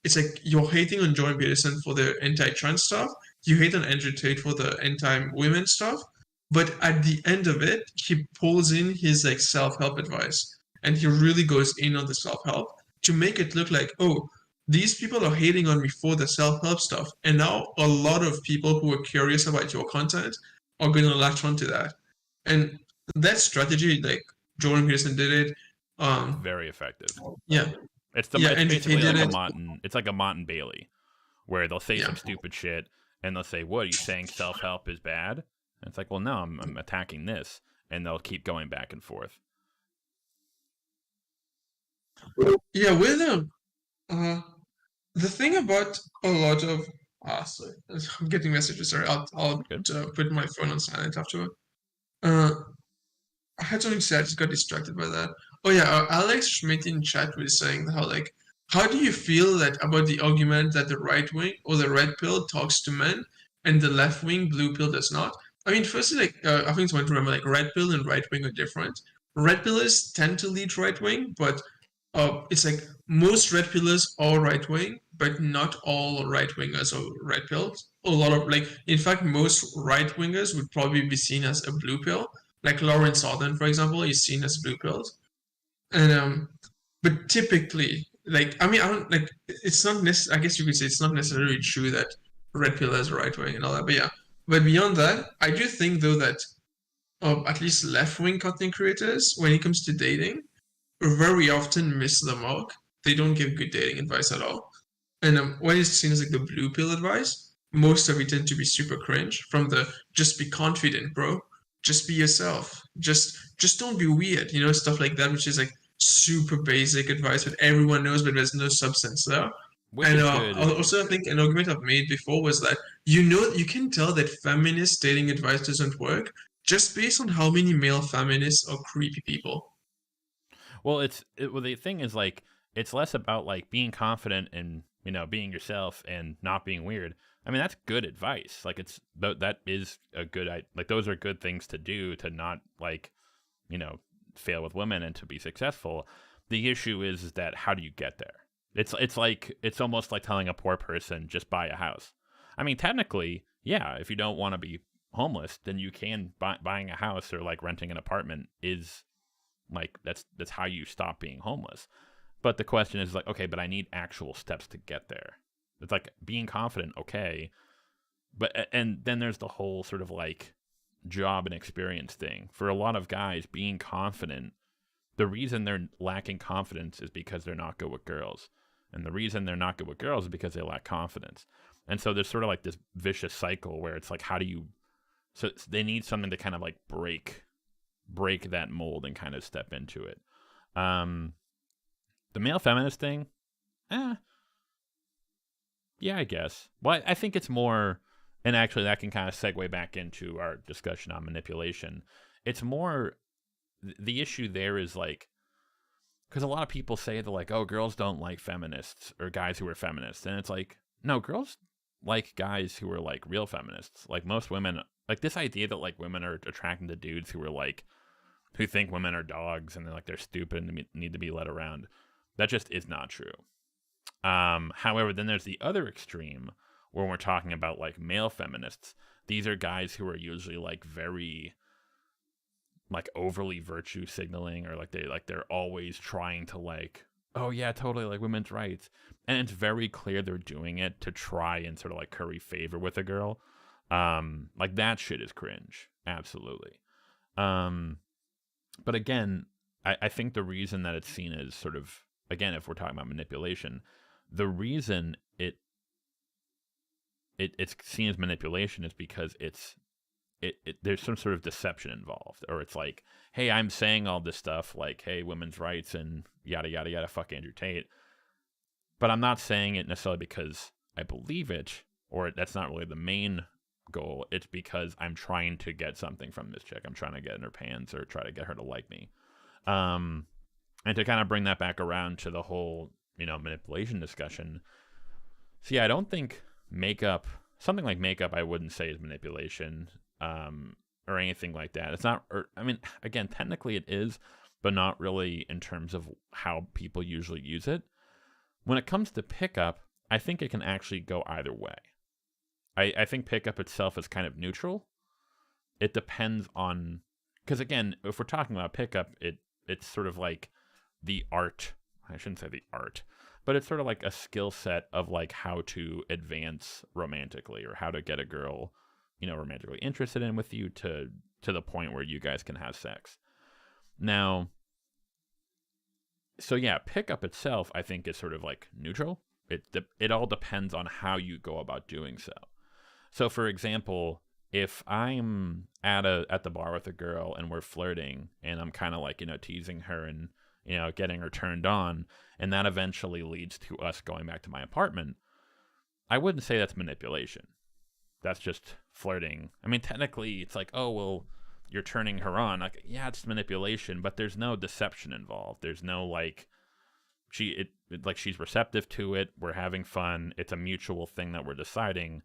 it's like you're hating on Jordan Peterson for the anti-trans stuff, you hate on Andrew Tate for the anti-women stuff, but at the end of it, he pulls in his like self-help advice, and he really goes in on the self-help to make it look like, oh, these people are hating on me for the self-help stuff, and now a lot of people who are curious about your content are going to latch onto that. And that strategy, like Jordan Peterson did it. Very effective. Yeah, It's yeah, it's Andrew Tate basically did like a it. Martin. It's like a Martin Bailey, where they'll say Yeah, some stupid shit, and they'll say, "What are you saying? Self help is bad?" And it's like, well, no, I'm attacking this, and they'll keep going back and forth. yeah. With uh, the thing about a lot of sorry, I'm getting messages. Sorry, I'll Good. put my phone on silent afterward. Uh, I had something to say. I just got distracted by that. Oh yeah, Alex Schmidt in chat was saying how like, how do you feel that about the argument that the right wing or the red pill talks to men and the left wing blue pill does not? I mean, firstly, like I think it's important to remember like red pill and right wing are different. Red pillers tend to lead right wing, but it's like most red pillars are right wing, but not all right wingers are red pills. A lot of like, in fact, most right wingers would probably be seen as a blue pill. Like Lawrence Southern, for example, is seen as blue pills. And but typically, like I mean, I don't like it's not necessarily. I guess you could say it's not necessarily true that red pillars are right wing and all that. But yeah, but beyond that, I do think though that at least left wing content creators, when it comes to dating, very often miss the mark. They don't give good dating advice at all. And when it's seen as like the blue pill advice, most of it tend to be super cringe. From the just be confident, bro. Just be yourself. Just don't be weird. You know, stuff like that, which is like super basic advice that everyone knows, but there's no substance there. Which And is good. also, I think an argument I've made before was that you know you can tell that feminist dating advice doesn't work just based on how many male feminists are creepy people. Well, well, the thing is like it's less about like being confident and being yourself and not being weird. I mean, that's good advice. Like that is a good like those are good things to do to not like fail with women and to be successful. The issue is that how do you get there? It's almost like telling a poor person just buy a house. I mean, technically, yeah, if you don't want to be homeless, then you can buying a house or like renting an apartment is like that's how you stop being homeless. But the question is like, okay, but I need actual steps to get there. It's like being confident, okay, but and then there's the whole sort of like job and experience thing. For a lot of guys, being confident, the reason they're lacking confidence is because they're not good with girls. And the reason they're not good with girls is because they lack confidence. And so there's sort of like this vicious cycle where it's like, how do you, so they need something to kind of like break that mold and kind of step into it. The male feminist thing, yeah, I guess. Well, I think it's more, and actually that can kind of segue back into our discussion on manipulation. It's more, the issue there is like, because a lot of people say that like, oh, girls don't like feminists or guys who are feminists, and it's like, no, girls like guys who are like real feminists. Like most women, like this idea that like women are attracted to dudes who are like who think women are dogs and they're stupid and need to be led around. That just is not true. However, then there's the other extreme when we're talking about like male feminists. These are guys who are usually like very like overly virtue signaling, or like they're always trying to like, oh yeah, totally, like women's rights, and it's very clear they're doing it to try and sort of like curry favor with a girl. Like that shit is cringe, absolutely. But again, I think the reason that it's seen as sort of, again, if we're talking about manipulation, the reason it's seen as manipulation is because there's some sort of deception involved, or it's like, hey, I'm saying all this stuff like, hey, women's rights and yada yada yada, fuck Andrew Tate, but I'm not saying it necessarily because I believe it, or that's not really the main goal. It's because I'm trying to get something from this chick. I'm trying to get in her pants or try to get her to like me. And to kind of bring that back around to the whole, manipulation discussion. So yeah, I don't think something like makeup, I wouldn't say is manipulation, or anything like that. It's not, again, technically it is, but not really in terms of how people usually use it. When it comes to pickup, I think it can actually go either way. I think pickup itself is kind of neutral. It depends on, because again, if we're talking about pickup, it's sort of like the art. I shouldn't say the art, but it's sort of like a skill set of like how to advance romantically, or how to get a girl, romantically interested in with you to the point where you guys can have sex. Now, so yeah, pickup itself, I think, is sort of like neutral. It all depends on how you go about doing so. So, for example, if I'm at the bar with a girl and we're flirting, and I'm kind of like, teasing her and, getting her turned on, and that eventually leads to us going back to my apartment, I wouldn't say that's manipulation. That's just flirting. I mean, technically, it's like, oh, well, you're turning her on. Like, yeah, it's manipulation, but there's no deception involved. There's no like, she's receptive to it. We're having fun. It's a mutual thing that we're deciding.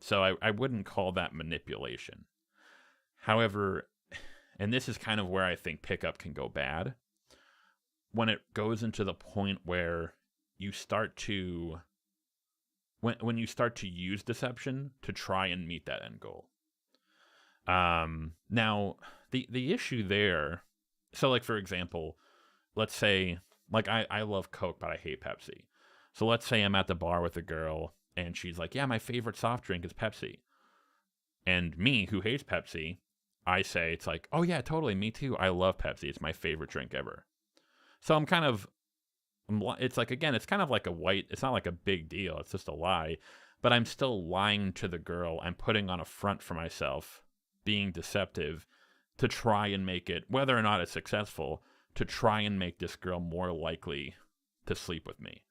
So I wouldn't call that manipulation. However, and this is kind of where I think pickup can go bad, when it goes into the point where you start to, when you start to use deception to try and meet that end goal. Now, the issue there, so like, for example, let's say, like, I love Coke, but I hate Pepsi. So let's say I'm at the bar with a girl, and she's like, yeah, my favorite soft drink is Pepsi. And me, who hates Pepsi, I say, it's like, oh yeah, totally, me too. I love Pepsi. It's my favorite drink ever. So it's like, again, it's kind of like it's not like a big deal. It's just a lie. But I'm still lying to the girl. I'm putting on a front for myself, being deceptive to try and make it, whether or not it's successful, to try and make this girl more likely to sleep with me.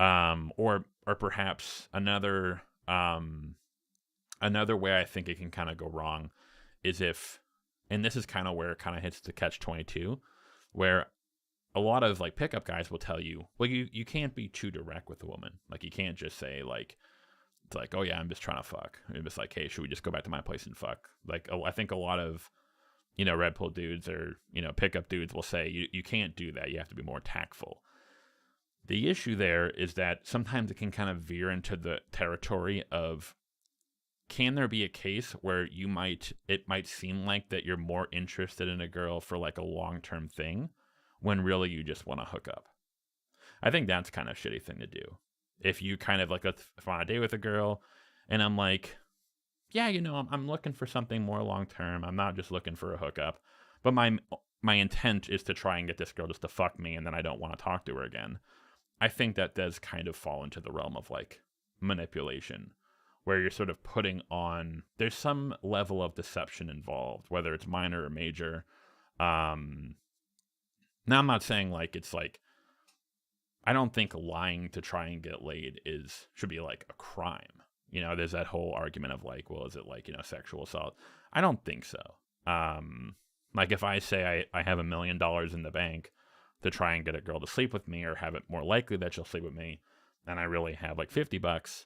Or perhaps another way I think it can kind of go wrong is if, and this is kind of where it kind of hits the catch-22, where a lot of like pickup guys will tell you, well, you can't be too direct with a woman. Like, you can't just say like, it's like, oh yeah, I'm just trying to fuck. I'm just like, hey, should we just go back to my place and fuck? Like, I think a lot of, Red Pill dudes or, pickup dudes will say you can't do that. You have to be more tactful. The issue there is that sometimes it can kind of veer into the territory of, can there be a case where it might seem like that you're more interested in a girl for like a long-term thing, when really you just want to hook up? I think that's kind of a shitty thing to do. If you kind of like, if I'm on a date with a girl and I'm like, yeah, I'm looking for something more long-term. I'm not just looking for a hookup, but my intent is to try and get this girl just to fuck me, and then I don't want to talk to her again. I think that does kind of fall into the realm of like manipulation, where you're sort of putting on, there's some level of deception involved, whether it's minor or major. Now, I'm not saying like it's like, I don't think lying to try and get laid should be like a crime. There's that whole argument of like, well, is it like, sexual assault? I don't think so. Like, if I say I have $1 million in the bank, to try and get a girl to sleep with me or have it more likely that she'll sleep with me, and I really have like $50,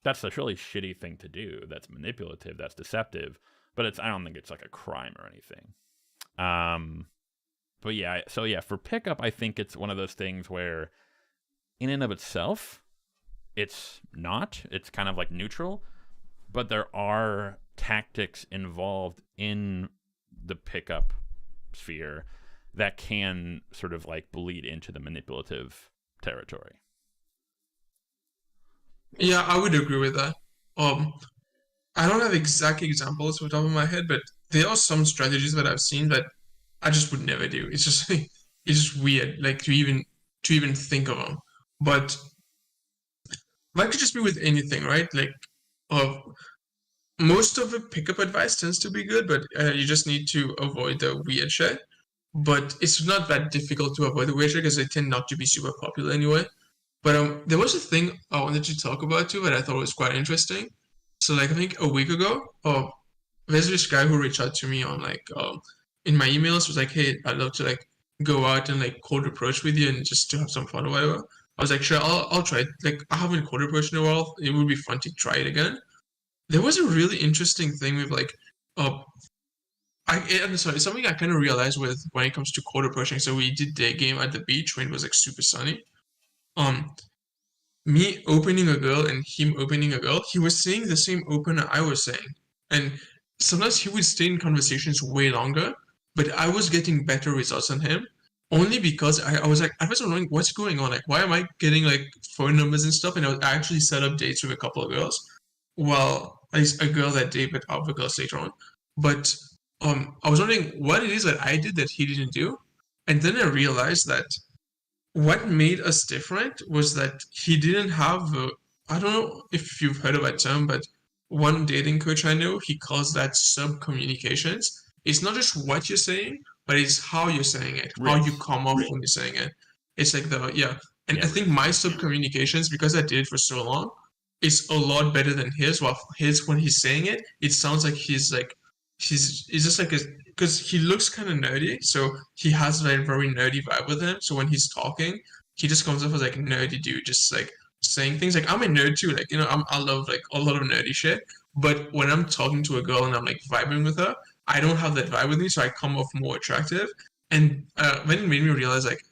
that's a really shitty thing to do. That's manipulative. That's deceptive. But I don't think it's like a crime or anything. But yeah, so yeah, for pickup, I think it's one of those things where, in and of itself, it's not. It's kind of like neutral, but there are tactics involved in the pickup sphere that can sort of like bleed into the manipulative territory. Yeah, I would agree with that. Um, I don't have exact examples off the top of my head, but there are some strategies that I've seen that I just would never do. It's just like, it's just weird, like to even think of them. But that could just be with anything, right? Like, uh, most of the pickup advice tends to be good, but you just need to avoid the weird shit. But it's not that difficult to avoid the weird shit because they tend not to be super popular anyway. But there was a thing I wanted to talk about too that I thought was quite interesting. So like I think a week ago, there's this guy who reached out to me on like in my emails was like, hey, I'd love to like go out and like cold approach with you and just to have some fun or whatever. I was like, sure, I'll try it. Like I haven't cold approached in a while. It would be fun to try it again. There was a really interesting thing with like uh I'm sorry, something I kind of realized with when it comes to cold approaching. So we did day game at the beach when it was like super sunny. Um, Me opening a girl and him opening a girl, he was saying the same opener I was saying. And sometimes he would stay in conversations way longer, but I was getting better results than him. Only because I was like, I was wondering what's going on. Like, why am I getting like phone numbers and stuff? And I actually set up dates with a couple of girls. Well, at least a girl that day, but other girls later on. But I was wondering what it is that I did that he didn't do. And then I realized that what made us different was that he didn't have I don't know if you've heard of that term, but one dating coach I know, he calls that sub communications. It's not just what you're saying, but it's how you're saying it, how you come off when you're saying it. It's like the yeah. And I think my sub communications, because I did it for so long, is a lot better than his. While his when he's saying it, it sounds like he's just like a because he looks kind of nerdy, so he has that very nerdy vibe with him. So when he's talking, he just comes off as like a nerdy dude, just like saying things. Like I'm a nerd too, like I love like a lot of nerdy shit. But when I'm talking to a girl and I'm like vibing with her, I don't have that vibe with me, so I come off more attractive. And then it made me realize like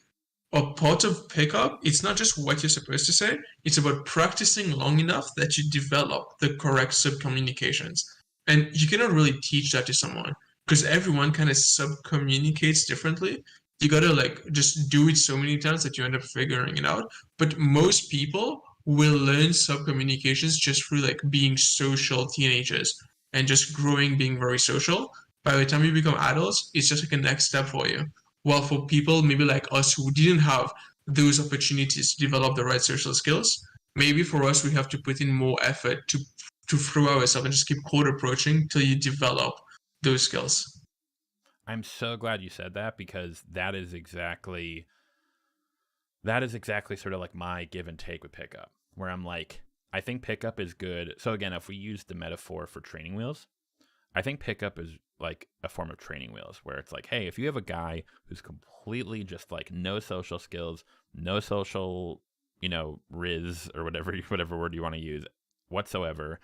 a part of pickup, it's not just what you're supposed to say, it's about practicing long enough that you develop the correct sub communications. And you cannot really teach that to someone because everyone kind of sub communicates differently. You gotta like just do it so many times that you end up figuring it out. But most people will learn sub communications just through like being social teenagers and just growing, being very social. By the time you become adults, it's just like a next step for you. While for people maybe like us who didn't have those opportunities to develop the right social skills, maybe for us we have to put in more effort to throw ourselves and just keep cold approaching till you develop those skills. I'm so glad you said that because that is exactly sort of like my give and take with pickup, where I'm like, I think pickup is good. So again, if we use the metaphor for training wheels, I think pickup is like a form of training wheels where it's like, hey, if you have a guy who's completely just like no social skills, no social, riz or whatever word you want to use whatsoever,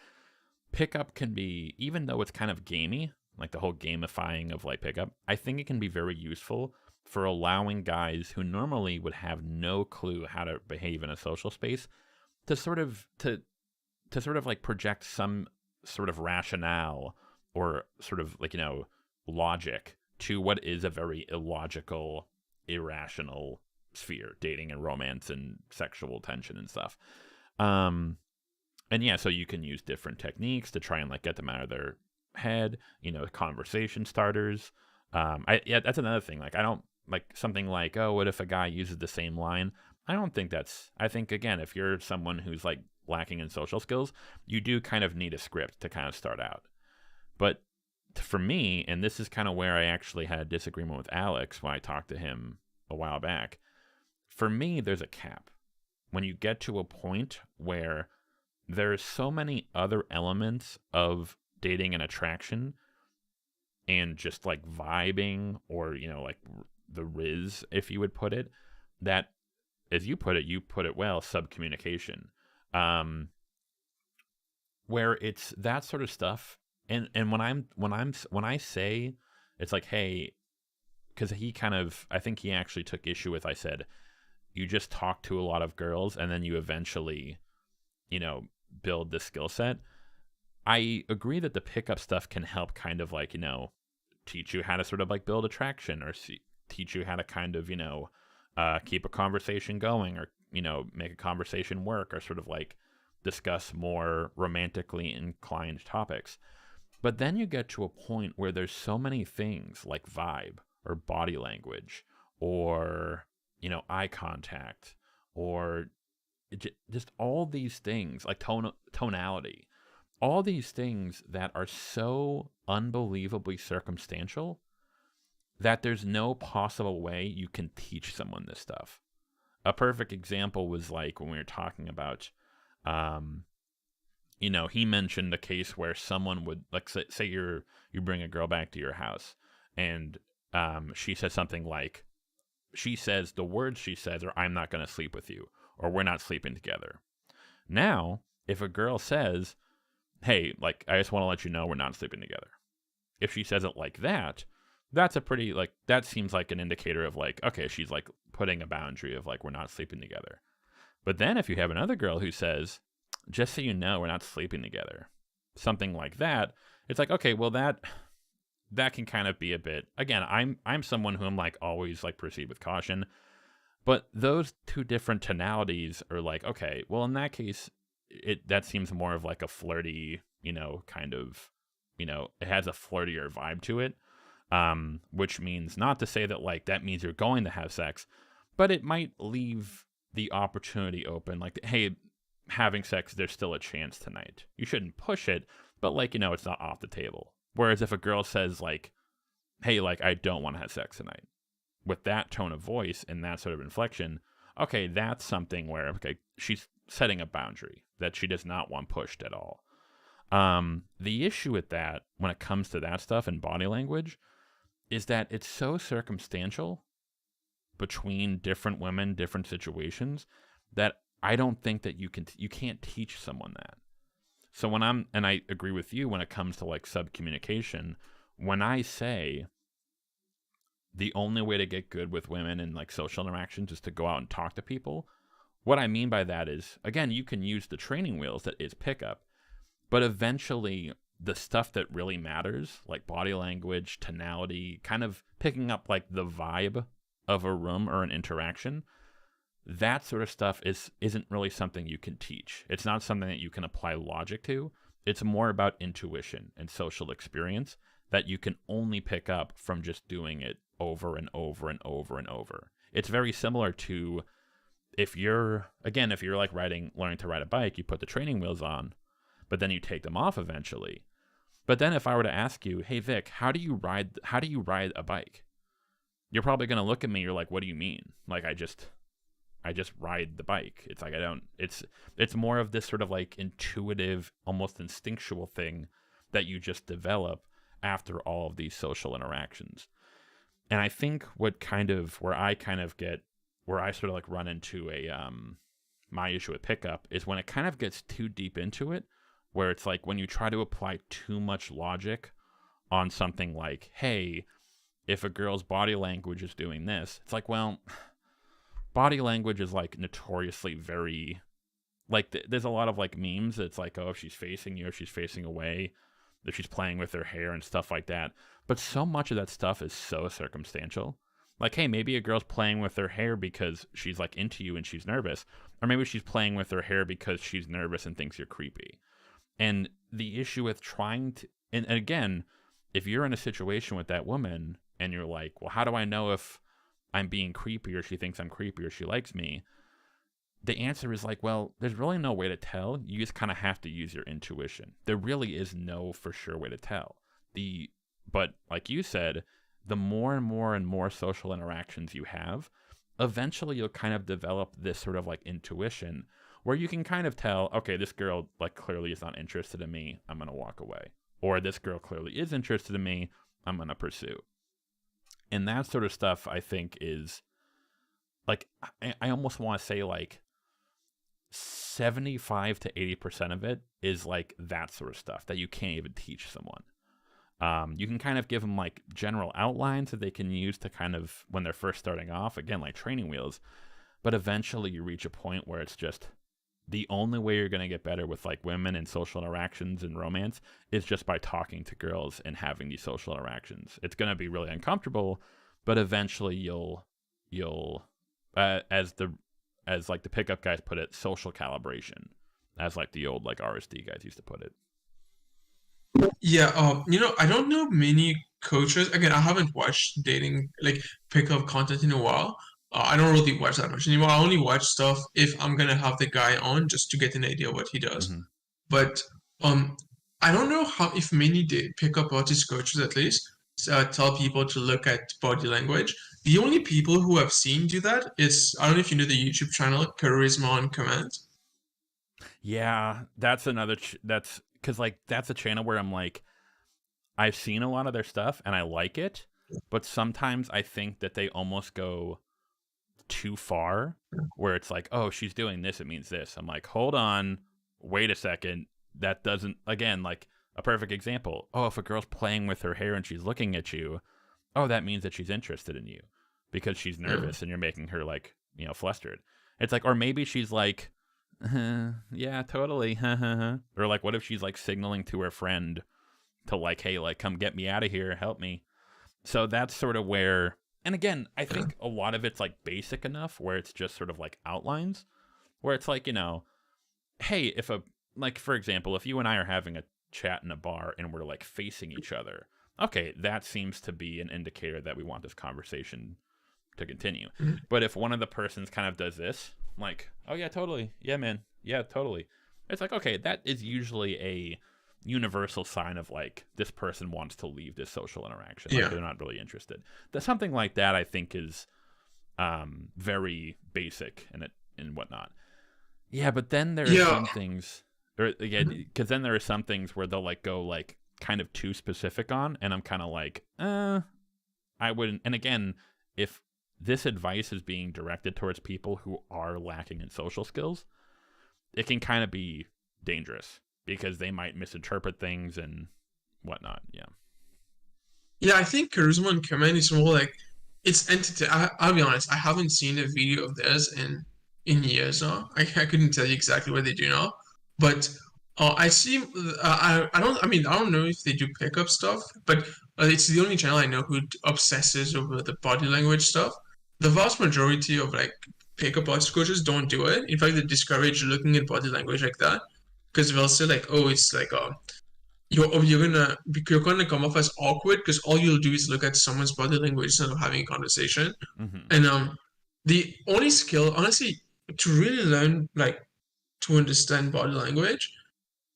pickup can be, even though it's kind of gamey, like the whole gamifying of like pickup, I think it can be very useful for allowing guys who normally would have no clue how to behave in a social space to sort of like project some sort of rationale or sort of like logic to what is a very illogical, irrational sphere, dating and romance and sexual tension and stuff. And yeah, so you can use different techniques to try and like get them out of their head, conversation starters. Yeah, that's another thing. Like I don't like something like, oh, what if a guy uses the same line? I think again, if you're someone who's like lacking in social skills, you do kind of need a script to kind of start out. But for me, and this is kind of where I actually had a disagreement with Alex when I talked to him a while back, for me, there's a cap. When you get to a point where there's so many other elements of dating and attraction and just like vibing or, like the riz, if you would put it, that, as you put it well, subcommunication, where it's that sort of stuff. And when I say, it's like, hey, because he kind of, I think he actually took issue with, I said, you just talk to a lot of girls and then you eventually, build the skill set. I agree that the pickup stuff can help kind of like, teach you how to sort of like build attraction, or teach you how to kind of, keep a conversation going, or, make a conversation work, or sort of like discuss more romantically inclined topics. But then you get to a point where there's so many things like vibe or body language or, eye contact, or just all these things like tonality, all these things that are so unbelievably circumstantial that there's no possible way you can teach someone this stuff. A perfect example was like when we were talking about, he mentioned a case where someone would, like, say you bring a girl back to your house, and she says something like, the words she says are, "I'm not going to sleep with you," or "We're not sleeping together." Now, if a girl says, "Hey, like, I just want to let you know we're not sleeping together," if she says it like that, that's a pretty, like, that seems like an indicator of like, okay, she's like putting a boundary of like, we're not sleeping together. But then if you have another girl who says, "Just so you know, we're not sleeping together," something like that, it's like, okay, well, that can kind of be a bit, again, I'm someone who I'm like always like proceed with caution, but those two different tonalities are like, okay, well, in that case, that seems more of like a flirty, kind of, it has a flirtier vibe to it, which means not to say that like that means you're going to have sex, but it might leave the opportunity open, like, hey, having sex, there's still a chance tonight. You shouldn't push it, but like, it's not off the table. Whereas if a girl says like, "Hey, like, I don't want to have sex tonight," with that tone of voice and that sort of inflection, okay, that's something where, okay, she's setting a boundary that she does not want pushed at all. The issue with that, when it comes to that stuff and body language, is that it's so circumstantial between different women, different situations, that I don't think that you can't teach someone that. So and I agree with you when it comes to like subcommunication, when I say the only way to get good with women in like social interactions is to go out and talk to people, what I mean by that is, again, you can use the training wheels that is pickup, but eventually the stuff that really matters, like body language, tonality, kind of picking up like the vibe of a room or an interaction, that sort of stuff isn't really something you can teach. It's not something that you can apply logic to. It's more about intuition and social experience that you can only pick up from just doing it over and over and over and over. It's very similar to if you're like learning to ride a bike, you put the training wheels on, but then you take them off eventually. But then if I were to ask you, "Hey Vic, how do you ride a bike?" You're probably going to look at me, you're like, "What do you mean?" Like, I just ride the bike. It's like, it's more of this sort of like intuitive, almost instinctual thing that you just develop after all of these social interactions. And I think where I sort of like run into my issue with pickup is when it kind of gets too deep into it, where it's like when you try to apply too much logic on something like, hey, if a girl's body language is doing this, it's like, well, body language is like notoriously very, like, there's a lot of like memes. It's like, oh, if she's facing you, if she's facing away, if she's playing with her hair and stuff like that. But so much of that stuff is so circumstantial. Like, hey, maybe a girl's playing with her hair because she's like into you and she's nervous, or maybe she's playing with her hair because she's nervous and thinks you're creepy. And the issue with trying to, and again, if you're in a situation with that woman and you're like, well, how do I know if I'm being creepy or she thinks I'm creepy or she likes me? The answer is like, well, there's really no way to tell. You just kind of have to use your intuition. There really is no for sure way to tell. But like you said, the more and more and more social interactions you have, eventually you'll kind of develop this sort of like intuition where you can kind of tell, okay, this girl like clearly is not interested in me, I'm going to walk away. Or this girl clearly is interested in me, I'm going to pursue. And that sort of stuff, I think, is like, I almost want to say like 75 to 80% of it is like that sort of stuff that you can't even teach someone. You can kind of give them like general outlines that they can use to kind of, when they're first starting off, again, like training wheels. But eventually you reach a point where it's just the only way you're going to get better with like women and social interactions and romance is just by talking to girls and having these social interactions. It's going to be really uncomfortable, but eventually you'll as like the pickup guys put it, social calibration, as like the old like RSD guys used to put it. Yeah, I don't know many coaches. Again, I haven't watched dating like pickup content in a while. I don't really watch that much anymore. I only watch stuff if I'm gonna have the guy on just to get an idea what he does. Mm-hmm. But um, I don't know how if many pickup artist coaches at least tell people to look at body language. The only people who I've seen do that is I don't know if you know the YouTube channel Charisma on Command. Yeah, that's another. That's because like that's a channel where I'm like, I've seen a lot of their stuff and I like it, but sometimes I think that they almost go too far, where it's like, oh, she's doing this, it means this. I'm like, hold on, wait a second. That doesn't. Again, like a perfect example. Oh, if a girl's playing with her hair and she's looking at you, oh, that means that she's interested in you because she's nervous and you're making her like, flustered. It's like, or maybe she's like, yeah, totally. Or like, what if she's like signaling to her friend to like, hey, like, come get me out of here, help me. So that's sort of where, and again, I think a lot of it's like basic enough where it's just sort of like outlines, where it's like, hey, like, for example, if you and I are having a chat in a bar and we're like facing each other, okay, that seems to be an indicator that we want this conversation to continue. But if one of the persons kind of does this, like, oh yeah, totally, yeah, man, yeah, totally, it's like, okay, that is usually a universal sign of like this person wants to leave this social interaction. Like, they're not really interested. Something like that I think is very basic and whatnot. Yeah, but then there are some things, or because then there are some things where they'll like go like kind of too specific on, and I'm kind of like, I wouldn't. And again, if this advice is being directed towards people who are lacking in social skills, it can kind of be dangerous because they might misinterpret things and whatnot. Yeah, I think Charisma and Command is more like it's entity. I'll be honest, I haven't seen a video of theirs in years now. I couldn't tell you exactly what they do now, but I see. I don't. I mean, I don't know if they do pickup stuff, but it's the only channel I know who obsesses over the body language stuff. The vast majority of like pickup artist coaches don't do it. In fact, they discourage looking at body language like that because they'll say like, oh, it's like you're gonna come off as awkward because all you'll do is look at someone's body language instead of having a conversation. Mm-hmm. And the only skill, honestly, to really learn like to understand body language,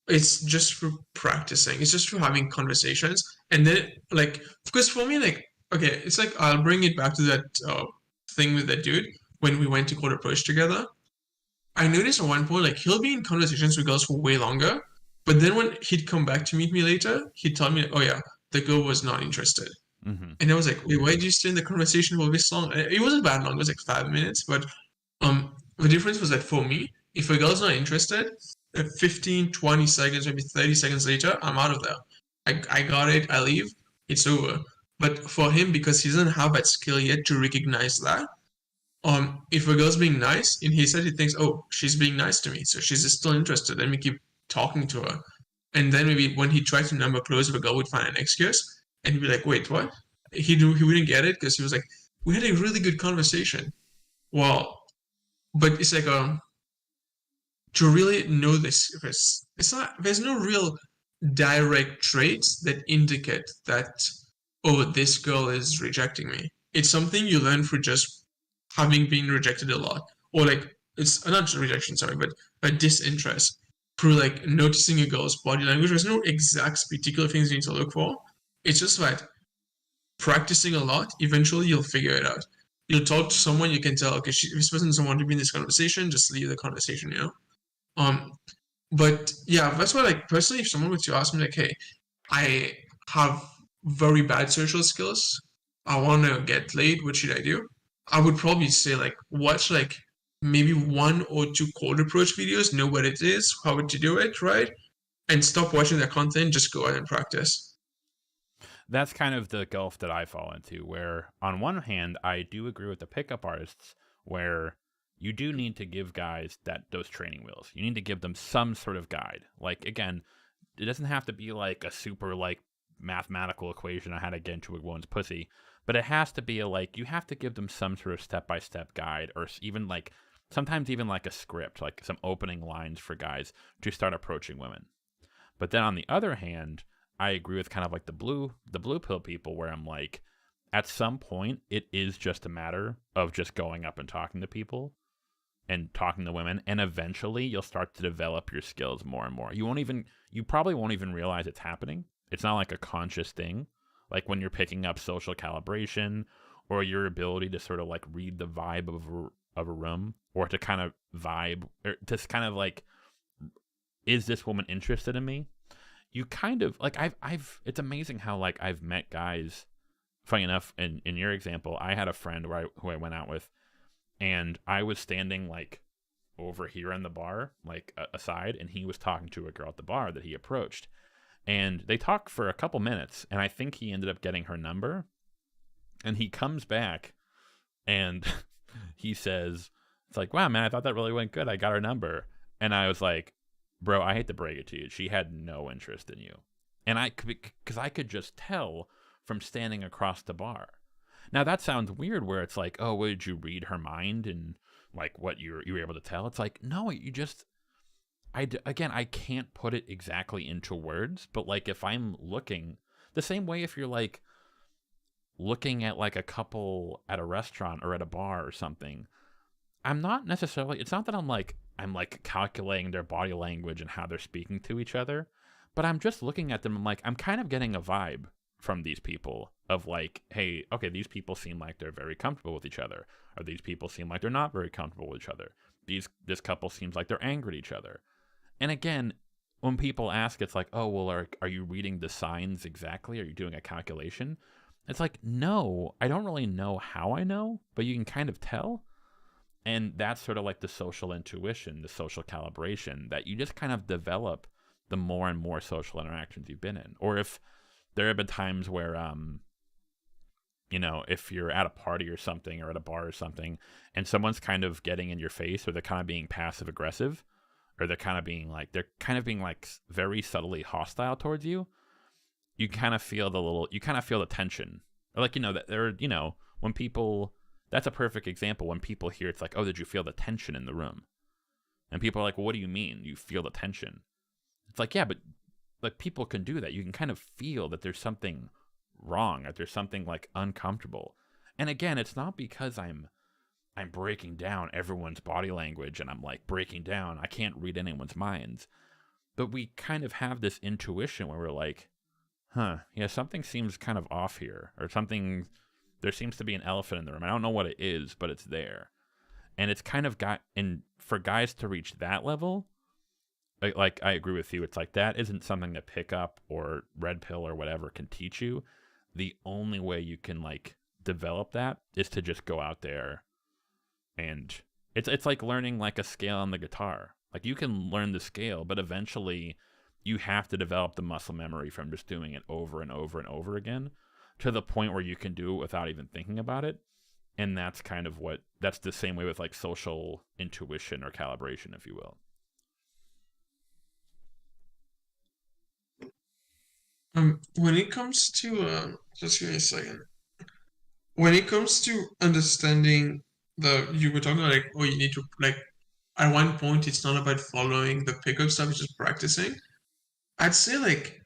it's just for practicing. It's just for having conversations. And then like because for me, like, okay, it's like I'll bring it back to that thing with that dude when we went to Cold Approach together. I noticed at one point like he'll be in conversations with girls for way longer, but then when he'd come back to meet me later, he'd tell me, oh yeah, the girl was not interested. Mm-hmm. And I was like, wait, why did you stay in the conversation for this long? And it wasn't that long, it was like 5 minutes, but the difference was that for me, if a girl's not interested, 15, 20 seconds, maybe 30 seconds later, I'm out of there. I got it, I leave, it's over. But for him, because he doesn't have that skill yet to recognize that, if a girl's being nice, in his head he thinks, oh, she's being nice to me, so she's still interested. Let me keep talking to her. And then maybe when he tried to number close, the girl would find an excuse, and he'd be like, wait, what? He wouldn't get it because he was like, we had a really good conversation. Well, but it's like to really know this, it's not. There's no real direct traits that indicate that, oh, this girl is rejecting me. It's something you learn through just having been rejected a lot, or like it's not just rejection, sorry, but a disinterest through like noticing a girl's body language. There's no exact particular things you need to look for. It's just that practicing a lot, eventually you'll figure it out. You'll talk to someone, you can tell, okay, this person doesn't want to be in this conversation, just leave the conversation, But yeah, that's why, like, personally, if someone were to ask me, like, hey, I have very bad social skills, I want to get laid, what should I do? I would probably say like watch like maybe one or two cold approach videos, know what it is, how to do it, right? And stop watching that content, just go out and practice. That's kind of the gulf that I fall into, where on one hand, I do agree with the pickup artists, where you do need to give guys those training wheels. You need to give them some sort of guide. Like, again, it doesn't have to be like a super like mathematical equation on how to get into a woman's pussy, but it has to be you have to give them some sort of step-by-step guide, or even like sometimes even like a script, like some opening lines for guys to start approaching women. But then on the other hand, I agree with kind of like the blue pill people, where I'm like, at some point it is just a matter of just going up and talking to people and talking to women, and eventually you'll start to develop your skills more and more. You probably won't even realize it's happening. It's not like a conscious thing, like when you're picking up social calibration, or your ability to sort of like read the vibe of a room, or to kind of vibe, or to kind of like, is this woman interested in me? You kind of like, I've it's amazing how like I've met guys. Funny enough, in your example, I had a friend who I went out with, and I was standing like over here in the bar, like aside, and he was talking to a girl at the bar that he approached, and they talked for a couple minutes, and I think he ended up getting her number, and he comes back, and he says, it's like, wow, man, I thought that really went good. I got her number. And I was like, bro, I hate to break it to you, she had no interest in you. And because I could just tell from standing across the bar. Now that sounds weird, where it's like, oh, did you read her mind and like what you were able to tell? It's like, no, you just, again, I can't put it exactly into words, but like if I'm looking the same way, if you're like looking at like a couple at a restaurant or at a bar or something, I'm not necessarily, it's not that I'm like calculating their body language and how they're speaking to each other, but I'm just looking at them. I'm like, I'm kind of getting a vibe from these people of like, hey, okay, these people seem like they're very comfortable with each other, or these people seem like they're not very comfortable with each other. This couple seems like they're angry at each other. And again, when people ask, it's like, oh, well, are you reading the signs exactly? Are you doing a calculation? It's like, no, I don't really know how I know, but you can kind of tell. And that's sort of like the social intuition, the social calibration that you just kind of develop the more and more social interactions you've been in. Or if there have been times where, if you're at a party or something, or at a bar or something, and someone's kind of getting in your face, or they're kind of being passive aggressive, or they're kind of being like very subtly hostile towards you, you kind of feel the tension. Or like, that there, when people, that's a perfect example. When people hear, it's like, oh, did you feel the tension in the room? And people are like, well, what do you mean you feel the tension? It's like, yeah, but like people can do that. You can kind of feel that there's something wrong, that there's something like uncomfortable. And again, it's not because I'm breaking down everyone's body language and I'm like breaking down, I can't read anyone's minds. But we kind of have this intuition where we're like, yeah, something seems kind of off here, or something, there seems to be an elephant in the room. I don't know what it is, but it's there. And it's kind of and for guys to reach that level, like I agree with you, it's like that isn't something that pickup or red pill or whatever can teach you. The only way you can like develop that is to just go out there, and it's like learning like a scale on the guitar. Like you can learn the scale, but eventually you have to develop the muscle memory from just doing it over and over and over again, to the point where you can do it without even thinking about it. And that's kind of that's the same way with like social intuition or calibration, if you will. When it comes to just give me a second. When it comes to understanding you were talking about like, oh, you need to like, at one point, it's not about following the pickup stuff, it's just practicing. I'd say like,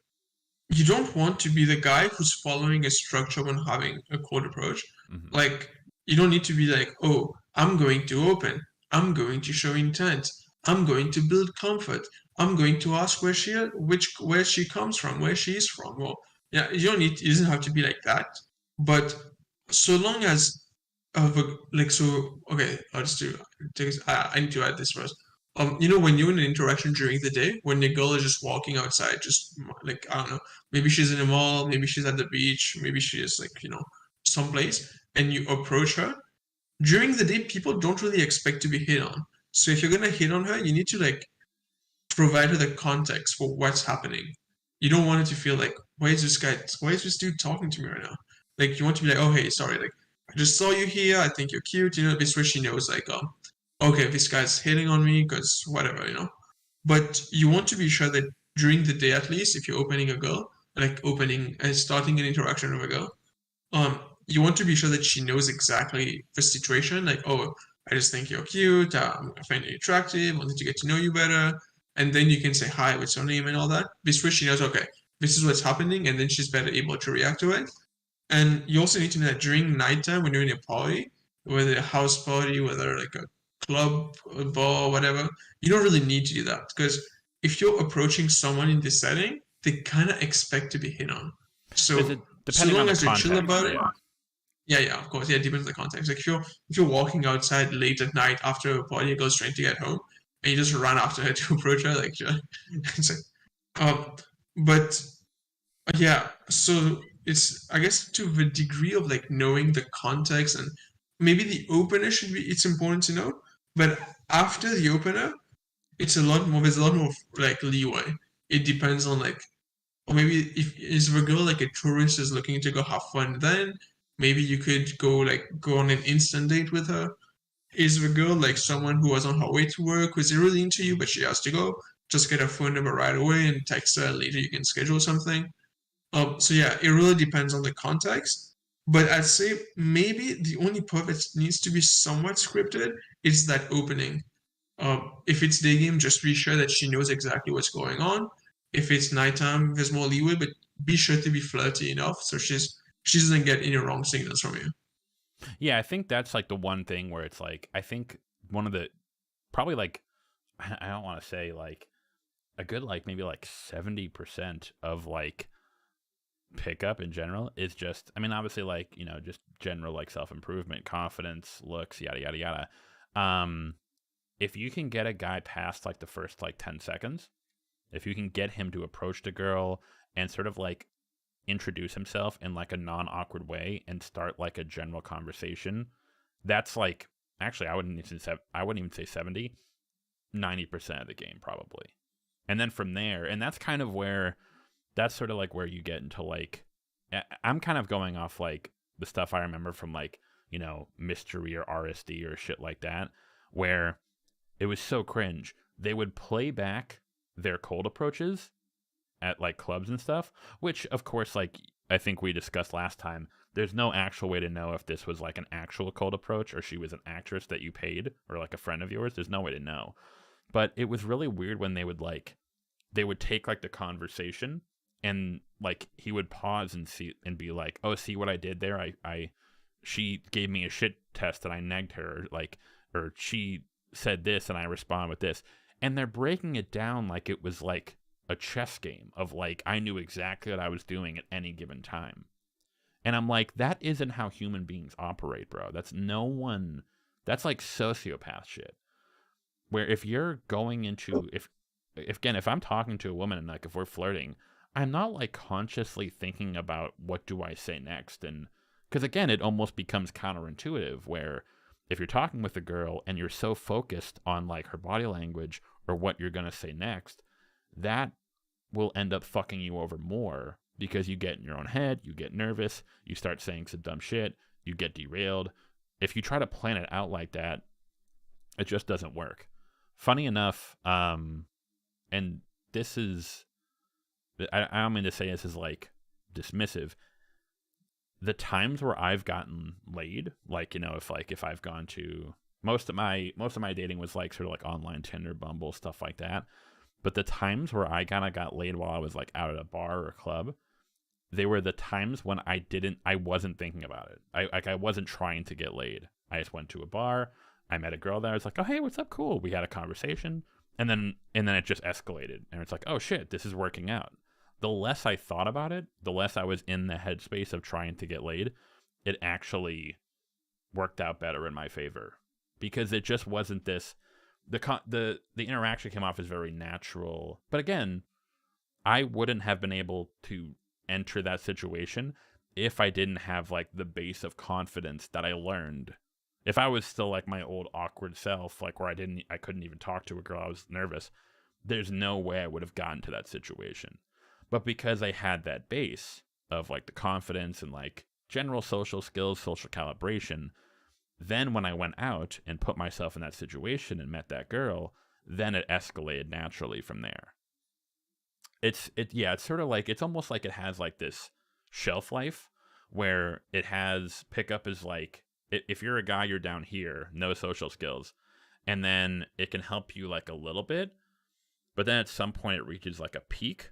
you don't want to be the guy who's following a structure when having a cold approach. Mm-hmm. Like, you don't need to be like, oh, I'm going to open, I'm going to show intent, I'm going to build comfort, I'm going to ask where she comes from, where she is from. Well, yeah, it doesn't have to be like that. But so long as okay, I'll just do I need to add this first. When you're in an interaction during the day, when the girl is just walking outside, just like, I don't know, maybe she's in a mall, maybe she's at the beach, maybe she is like, someplace and you approach her, during the day, people don't really expect to be hit on. So if you're gonna hit on her, you need to like provide her the context for what's happening. You don't want her to feel like, why is this dude talking to me right now? Like you want to be like, oh hey, sorry, like I just saw you here, I think you're cute, this way she knows like, okay, this guy's hitting on me because whatever. But you want to be sure that during the day at least, if you're opening a girl, like opening and starting an interaction with a girl, um, you want to be sure that she knows exactly the situation. Like, oh, I just think you're cute. I find you attractive. Wanted to get to know you better. And then you can say hi, what's your name, and all that. This way, she knows. Okay, this is what's happening, and then she's better able to react to it. And you also need to know that during nighttime, when you're in a party, whether a house party, whether like a club, a bar, whatever, you don't really need to do that because if you're approaching someone in this setting, they kind of expect to be hit on. Is So it so depending on long the as you're chill context? about it, Yeah. yeah, of course. Yeah, it depends on the context. Like if you're walking outside late at night after a party, a girl's trying to get home, and you just run after her to approach her, like, it's like, but yeah. So it's I guess to the degree of like knowing the context and maybe the opener should be. It's important to know, but after the opener, it's a lot more. There's a lot more like leeway. It depends on like or maybe if is the girl like a tourist is looking to go have fun, then maybe you could go on an instant date with her. Is the girl like someone who was on her way to work, who's really into you, but she has to go? Just get her phone number right away and text her later. You can schedule something. So yeah, it really depends on the context. But I'd say maybe the only part that needs to be somewhat scripted is that opening. If it's day game, just be sure that she knows exactly what's going on. If it's nighttime, there's more leeway, but be sure to be flirty enough so she doesn't get any wrong signals from you. Yeah, I think that's like the one thing where it's like I think one of the probably like I don't want to say like a good like maybe like 70% of like pickup in general is just I mean obviously like just general like self-improvement, confidence, looks, yada yada yada. Um if you can get a guy past like the first like 10 seconds, if you can get him to approach the girl and sort of like introduce himself in like a non-awkward way and start like a general conversation, that's like actually I wouldn't even say 70, 90% of the game probably. And then from there, and that's kind of where that's sort of like where you get into like I'm kind of going off like the stuff I remember from like, Mystery or RSD or shit like that, where it was so cringe. They would play back their cold approaches at like clubs and stuff, which of course, like I think we discussed last time, there's no actual way to know if this was like an actual cold approach or she was an actress that you paid or like a friend of yours. There's no way to know. But it was really weird when they would take like the conversation and like he would pause and see and be like, "Oh, see what I did there? I she gave me a shit test and I negged her, or she said this and I respond with this." And they're breaking it down like it was like a chess game of like I knew exactly what I was doing at any given time. And I'm like, that isn't how human beings operate, bro. That's like sociopath shit. Where if you're going into if I'm talking to a woman and like if we're flirting, I'm not like consciously thinking about what do I say next, and because again it almost becomes counterintuitive where if you're talking with a girl and you're so focused on like her body language or what you're going to say next, that will end up fucking you over more because you get in your own head, you get nervous, you start saying some dumb shit, you get derailed. If you try to plan it out like that, it just doesn't work. Funny enough, and this is, I don't mean to say this is like dismissive. The times where I've gotten laid, like, if I've gone to most of my dating was like sort of like online Tinder, Bumble, stuff like that. But the times where I kind of got laid while I was like out at a bar or a club, they were the times when I wasn't thinking about it. I wasn't trying to get laid. I just went to a bar. I met a girl there. I was like, "Oh, hey, what's up? Cool." We had a conversation, and then it just escalated. And it's like, "Oh shit, this is working out." The less I thought about it, the less I was in the headspace of trying to get laid. It actually worked out better in my favor because it just wasn't this. The interaction came off as very natural, but again, I wouldn't have been able to enter that situation if I didn't have like the base of confidence that I learned, if I was still like my old awkward self, like where I couldn't even talk to a girl, I was nervous, there's no way I would have gotten to that situation. But because I had that base of like the confidence and like general social skills, social calibration, then when I went out and put myself in that situation and met that girl, then it escalated naturally from there. It's sort of like, it's almost like it has like this shelf life where it has pickup is like, if you're a guy, you're down here, no social skills, and then it can help you like a little bit, but then at some point it reaches like a peak,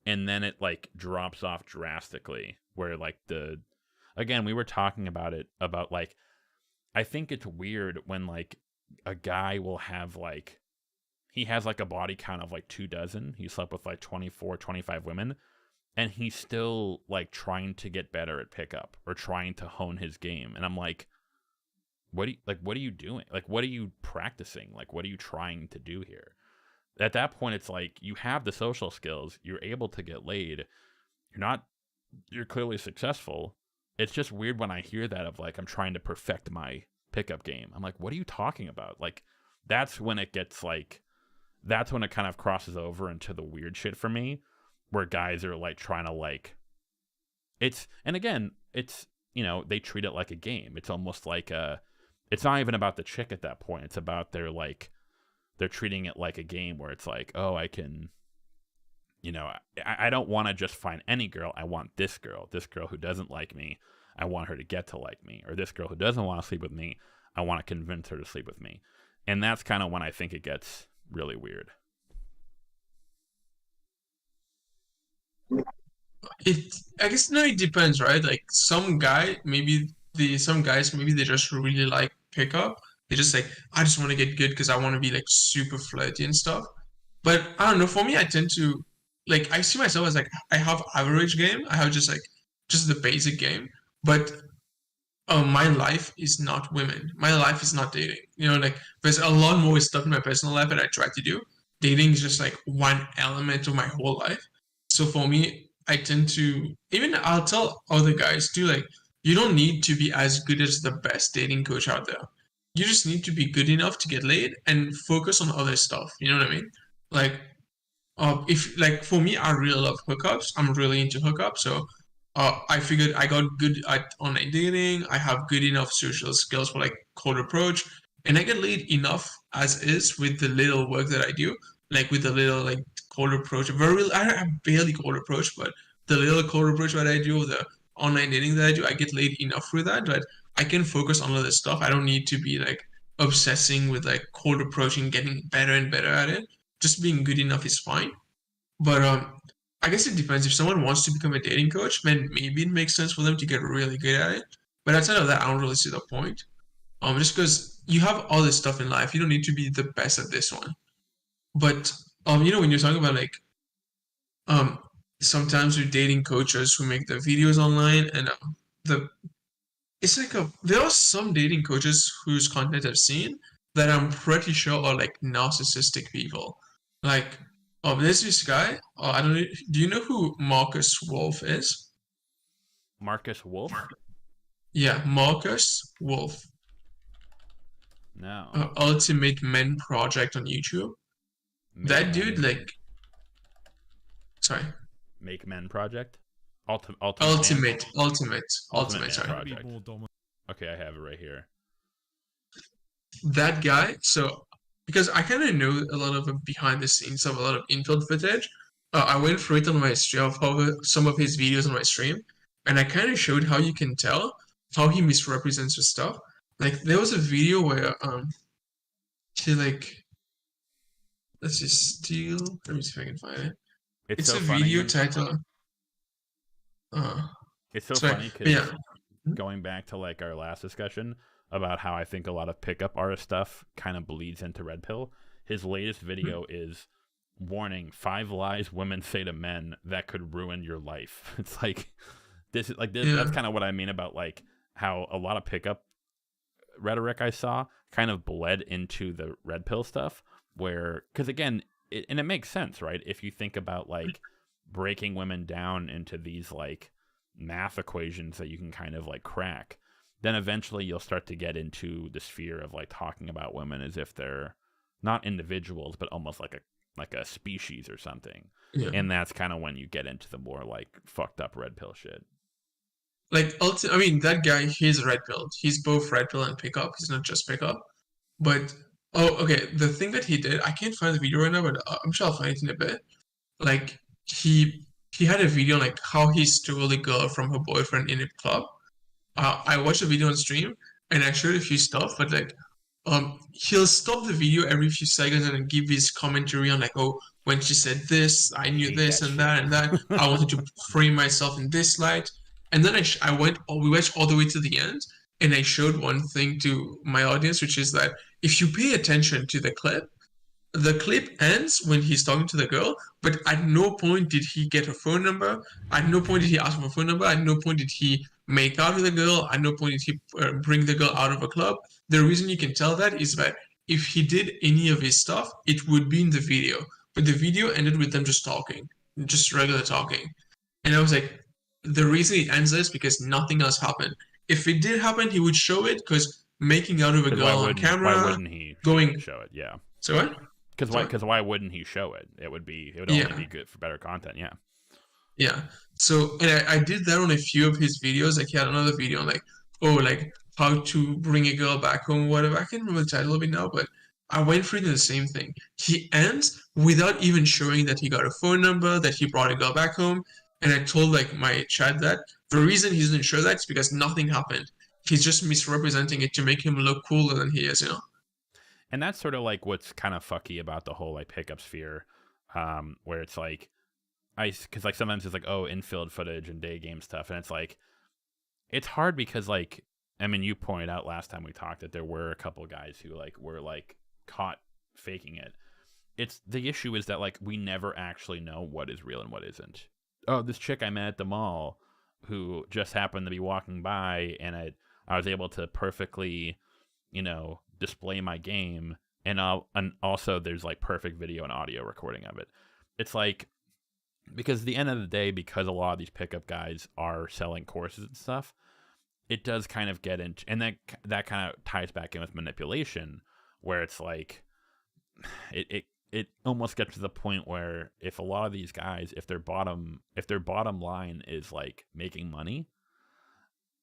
and then it like drops off drastically, where like again, we were talking about it, about like, I think it's weird when like a guy will have like, he has like a body count of like 24, he slept with like 24, 25 women, and he's still like trying to get better at pickup or trying to hone his game. And I'm like, what are you doing? Like, what are you practicing? Like, what are you trying to do here? At that point, it's like, you have the social skills, you're able to get laid, you're clearly successful. It's just weird when I hear that of like, I'm trying to perfect my pickup game. I'm like, what are you talking about? Like, that's when it gets like, that's when it kind of crosses over into the weird shit for me, where guys are like trying to like, and again, it's, they treat it like a game. It's almost like it's not even about the chick at that point. It's about they're treating it like a game where it's like, oh, I can, I don't want to just find any girl. I want this girl who doesn't like me. I want her to get to like me. Or this girl who doesn't want to sleep with me, I want to convince her to sleep with me. And that's kind of when I think it gets really weird. I guess no, it depends, right? Like some guys maybe they just really like pickup. They just like, I just want to get good because I want to be like super flirty and stuff. But I don't know. For me, I tend to like, I see myself as like, I have average game. I have just the basic game. But my life is not women. My life is not dating. Like there's a lot more stuff in my personal life that I try to do. Dating is just like one element of my whole life. So for me, I tend to, even I'll tell other guys too, like, you don't need to be as good as the best dating coach out there. You just need to be good enough to get laid and focus on other stuff. You know what I mean? Like, if like for me, I really love hookups. I'm really into hookups. So I figured I got good at online dating. I have good enough social skills for like cold approach, and I get laid enough as is with the little work that I do, like with the little like cold approach. I have barely cold approach, but the little cold approach that I do, the online dating that I do, I get laid enough with that. But I can focus on other stuff. I don't need to be like obsessing with like cold approaching, getting better and better at it. Just being good enough is fine. But I guess it depends. If someone wants to become a dating coach, then maybe it makes sense for them to get really good at it. But outside of that, I don't really see the point. Just because you have all this stuff in life, you don't need to be the best at this one. But when you're talking about like um, sometimes with dating coaches who make the videos online, and the it's like there are some dating coaches whose content I've seen that I'm pretty sure are like narcissistic people. Like, there's this guy. I don't know. Do you know who Marcus Wolf is? Marcus Wolf? Yeah, Marcus Wolf. No. Ultimate Men Project on YouTube. That dude, like, sorry. Make Men Project? Ultimate Man sorry. Project. Okay, I have it right here. That guy, so because I kind of know a lot of behind the scenes of a lot of Infield footage, I went through it on my stream, some of his videos on my stream, and I kind of showed how you can tell how he misrepresents his stuff. Like there was a video where he like, let's just steal. Let me see if I can find it. It's so a funny. video title. It's so sorry, funny because yeah. Going back to like our last discussion about how I think a lot of pickup artist stuff kind of bleeds into Red Pill. His latest video is warning: 5 lies women say to men that could ruin your life. It's like this. Yeah. That's kind of what I mean about like how a lot of pickup rhetoric I saw kind of bled into the Red Pill stuff. Where, because again, it makes sense, right? If you think about like breaking women down into these like math equations that you can kind of like crack, then eventually you'll start to get into the sphere of like talking about women as if they're not individuals, but almost like a species or something. Yeah. And that's kind of when you get into the more like fucked up red pill shit. Like, I mean, that guy, he's red pilled. He's both red pill and pickup. He's not just pickup. But oh, okay. The thing that he did, I can't find the video right now, but I'm sure I'll find it in a bit. Like he had a video on, like, how he stole a girl from her boyfriend in a club. I watched the video on stream and I showed a few stuff, but like he'll stop the video every few seconds and then give his commentary on, like, oh, when she said this, I knew this and that and that. I wanted to frame myself in this light. And then we watched all the way to the end, and I showed one thing to my audience, which is that if you pay attention to the clip ends when he's talking to the girl, but at no point did he get her phone number. At no point did he ask for a phone number. At no point did he make out with the girl. At no point did he bring the girl out of a club. The reason you can tell that is that if he did any of his stuff, it would be in the video. But the video ended with them just talking, just regular talking. And I was like, the reason it ends is because nothing else happened. If it did happen, he would show it, because making out of a girl on camera, why wouldn't he going show it? Yeah. So what? Because why wouldn't he show it? It would only be good for better content. Yeah. Yeah. So, and I did that on a few of his videos. Like, he had another video on, like, oh, like how to bring a girl back home or whatever. I can't remember the title of it now, but I went through the same thing. He ends without even showing that he got a phone number, that he brought a girl back home. And I told, like, my chat that the reason he doesn't show that is because nothing happened. He's just misrepresenting it to make him look cooler than he is, you know? And that's sort of like what's kind of fucky about the whole like pickup sphere, where it's like, because like sometimes it's like, oh, infield footage and day game stuff, and it's like, it's hard because like, I mean, you pointed out last time we talked that there were a couple guys who like were like caught faking it. It's the issue is that like we never actually know what is real and what isn't. Oh, this chick I met at the mall who just happened to be walking by, and I was able to perfectly, display my game, and also there's like perfect video and audio recording of it. It's like, because at the end of the day, because a lot of these pickup guys are selling courses and stuff, it does kind of get into, and that kind of ties back in with manipulation, where it's like it almost gets to the point where if a lot of these guys, if their bottom line is like making money,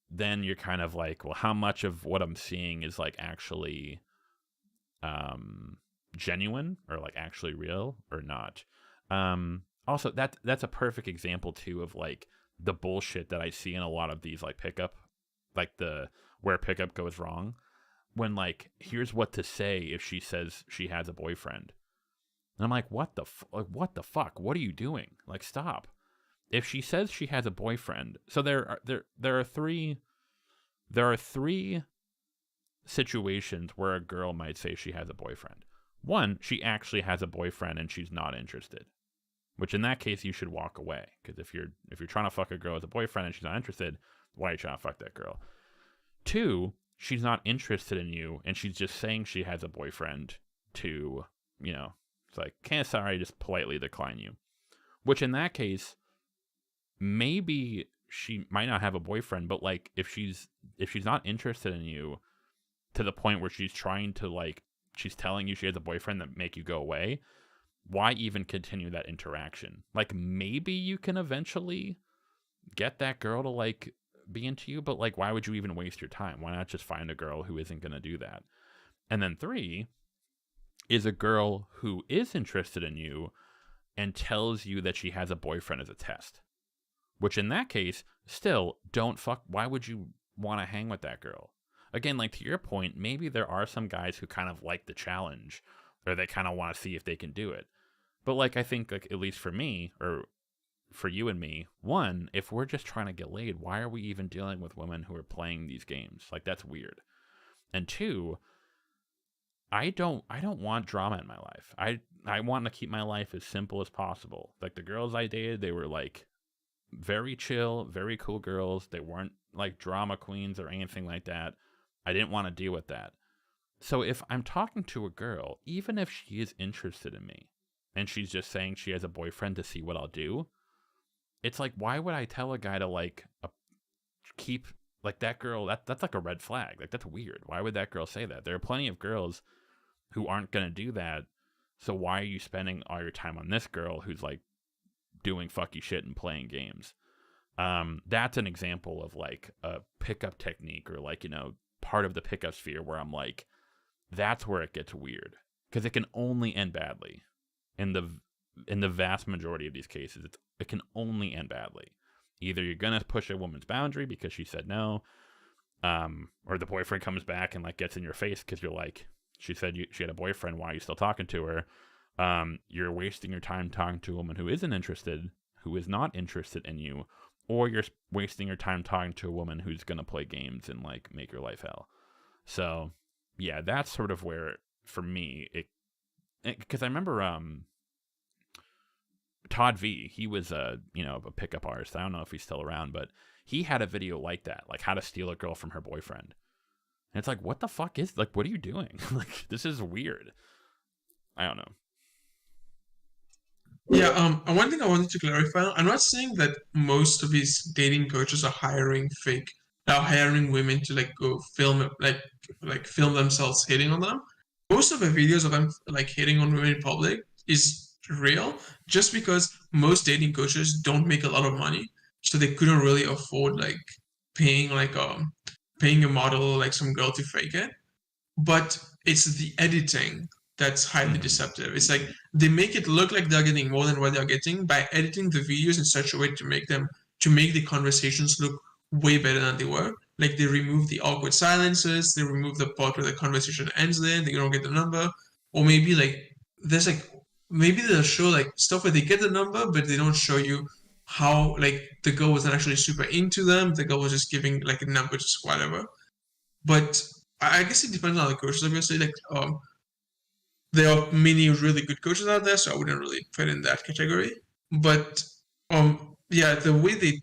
then you're kind of like, well, how much of what I'm seeing is like actually genuine or like actually real or not? Also, that's a perfect example too of like the bullshit that I see in a lot of these like pickup, like where pickup goes wrong, when like, here's what to say if she says she has a boyfriend. And I'm like, what the fuck? What are you doing? Like, stop. If she says she has a boyfriend, so there are three situations where a girl might say she has a boyfriend. One, she actually has a boyfriend and she's not interested, which in that case you should walk away, because if you're trying to fuck a girl with a boyfriend and she's not interested, why are you trying to fuck that girl? Two, she's not interested in you and she's just saying she has a boyfriend to, it's like, sorry, just politely decline you. Which in that case, maybe she might not have a boyfriend, but like if she's not interested in you to the point where she's trying to like, she's telling you she has a boyfriend that make you go away, why even continue that interaction? Like, maybe you can eventually get that girl to like be into you, but like, why would you even waste your time? Why not just find a girl who isn't going to do that? And then three is a girl who is interested in you and tells you that she has a boyfriend as a test. Which in that case, still, don't fuck. Why would you want to hang with that girl? Again, like to your point, maybe there are some guys who kind of like the challenge, or they kind of want to see if they can do it. But like, I think, like, at least for me, or for you and me, one, if we're just trying to get laid, why are we even dealing with women who are playing these games? Like, that's weird. And two, I don't want drama in my life. I want to keep my life as simple as possible. Like, the girls I dated, they were like very chill, very cool girls. They weren't like drama queens or anything like that. I didn't want to deal with that. So if I'm talking to a girl, even if she is interested in me and she's just saying she has a boyfriend to see what I'll do, it's like, why would I tell a guy to like keep like that girl? That's like a red flag. Like that's weird. Why would that girl say that? There are plenty of girls who aren't gonna do that. So why are you spending all your time on this girl who's like doing fucky shit and playing games? That's an example of like a pickup technique, or like, part of the pickup sphere where I'm like, that's where it gets weird, because it can only end badly. In the vast majority of these cases, it can only end badly. Either you're gonna push a woman's boundary because she said no, or the boyfriend comes back and like gets in your face because you're like, she said she had a boyfriend, why are you still talking to her? You're wasting your time talking to a woman who isn't interested, who is not interested in you, or you're wasting your time talking to a woman who's gonna play games and like make your life hell. So yeah, that's sort of where for me because I remember Todd V, he was a pickup artist. I don't know if he's still around, but he had a video like that, like how to steal a girl from her boyfriend. And it's like, what the fuck is, like, what are you doing? Like, this is weird. I don't know. Yeah, one thing I wanted to clarify, I'm not saying that most of these dating coaches are hiring women to like go film like film themselves hitting on them. Most of the videos of them like hitting on women in public is real, just because most dating coaches don't make a lot of money, so they couldn't really afford like paying like paying a model like some girl to fake it. But it's the editing that's highly deceptive. It's like they make it look like they're getting more than what they're getting by editing the videos in such a way to make the conversations look way better than they were. Like they remove the awkward silences, they remove the part where the conversation ends there, they don't get the number. Or maybe like there's like maybe they'll show like stuff where they get the number, but they don't show you how like the girl wasn't actually super into them. The girl was just giving like a number, just whatever. But I guess it depends on the coaches. Obviously, like there are many really good coaches out there, so I wouldn't really put in that category. But yeah, the way they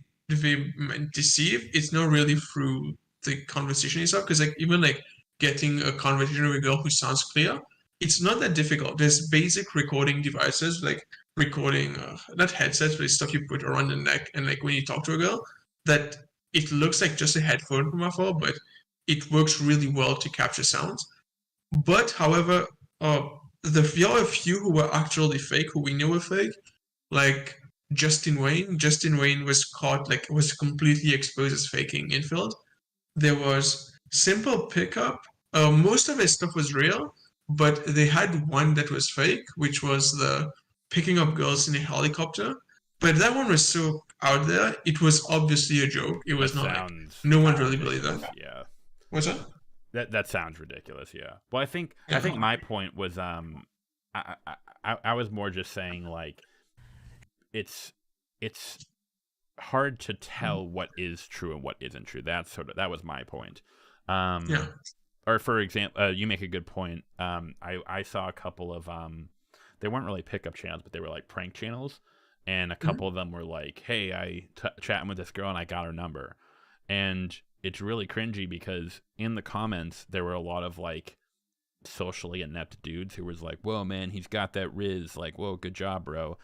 deceive, it's not really through the conversation itself. Because like even like getting a conversation with a girl who sounds clear, it's not that difficult. There's basic recording devices like recording, not headsets, but it's stuff you put around the neck, and like when you talk to a girl, that it looks like just a headphone from afar, but it works really well to capture sounds. But however, there are a few who were actually fake, who we knew were fake, like Justin Wayne. Justin Wayne was caught, like, was completely exposed as faking Infield. There was Simple Pickup. Most of his stuff was real, but they had one that was fake, which was the picking up girls in a helicopter. But that one was so out there, it was obviously a joke. It was not like no one really believed that. Yeah. What's that? That sounds ridiculous. Yeah. Well, I think my point was I was more just saying like it's hard to tell what is true and what isn't true. That was my point. Yeah. Or for example, you make a good point. I saw a couple of they weren't really pickup channels, but they were like prank channels, and a couple of them were like, "Hey, chatting with this girl and I got her number," and it's really cringy because in the comments there were a lot of like socially inept dudes who was like, "Whoa, man, he's got that riz," like, "Whoa, good job, bro,"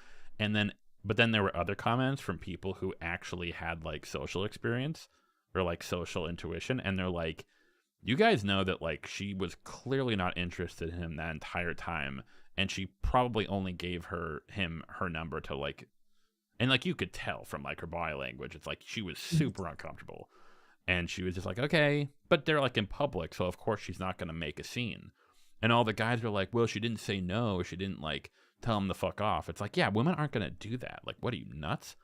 but then there were other comments from people who actually had like social experience or like social intuition, and they're like, you guys know that like she was clearly not interested in him that entire time, and she probably only gave him her number to like, and like you could tell from like her body language, it's like she was super uncomfortable, and she was just like, okay, but they're like in public, so of course she's not gonna make a scene. And all the guys were like, well, she didn't say no, she didn't like tell him to fuck off. It's like, yeah, women aren't gonna do that. Like, what are you, nuts?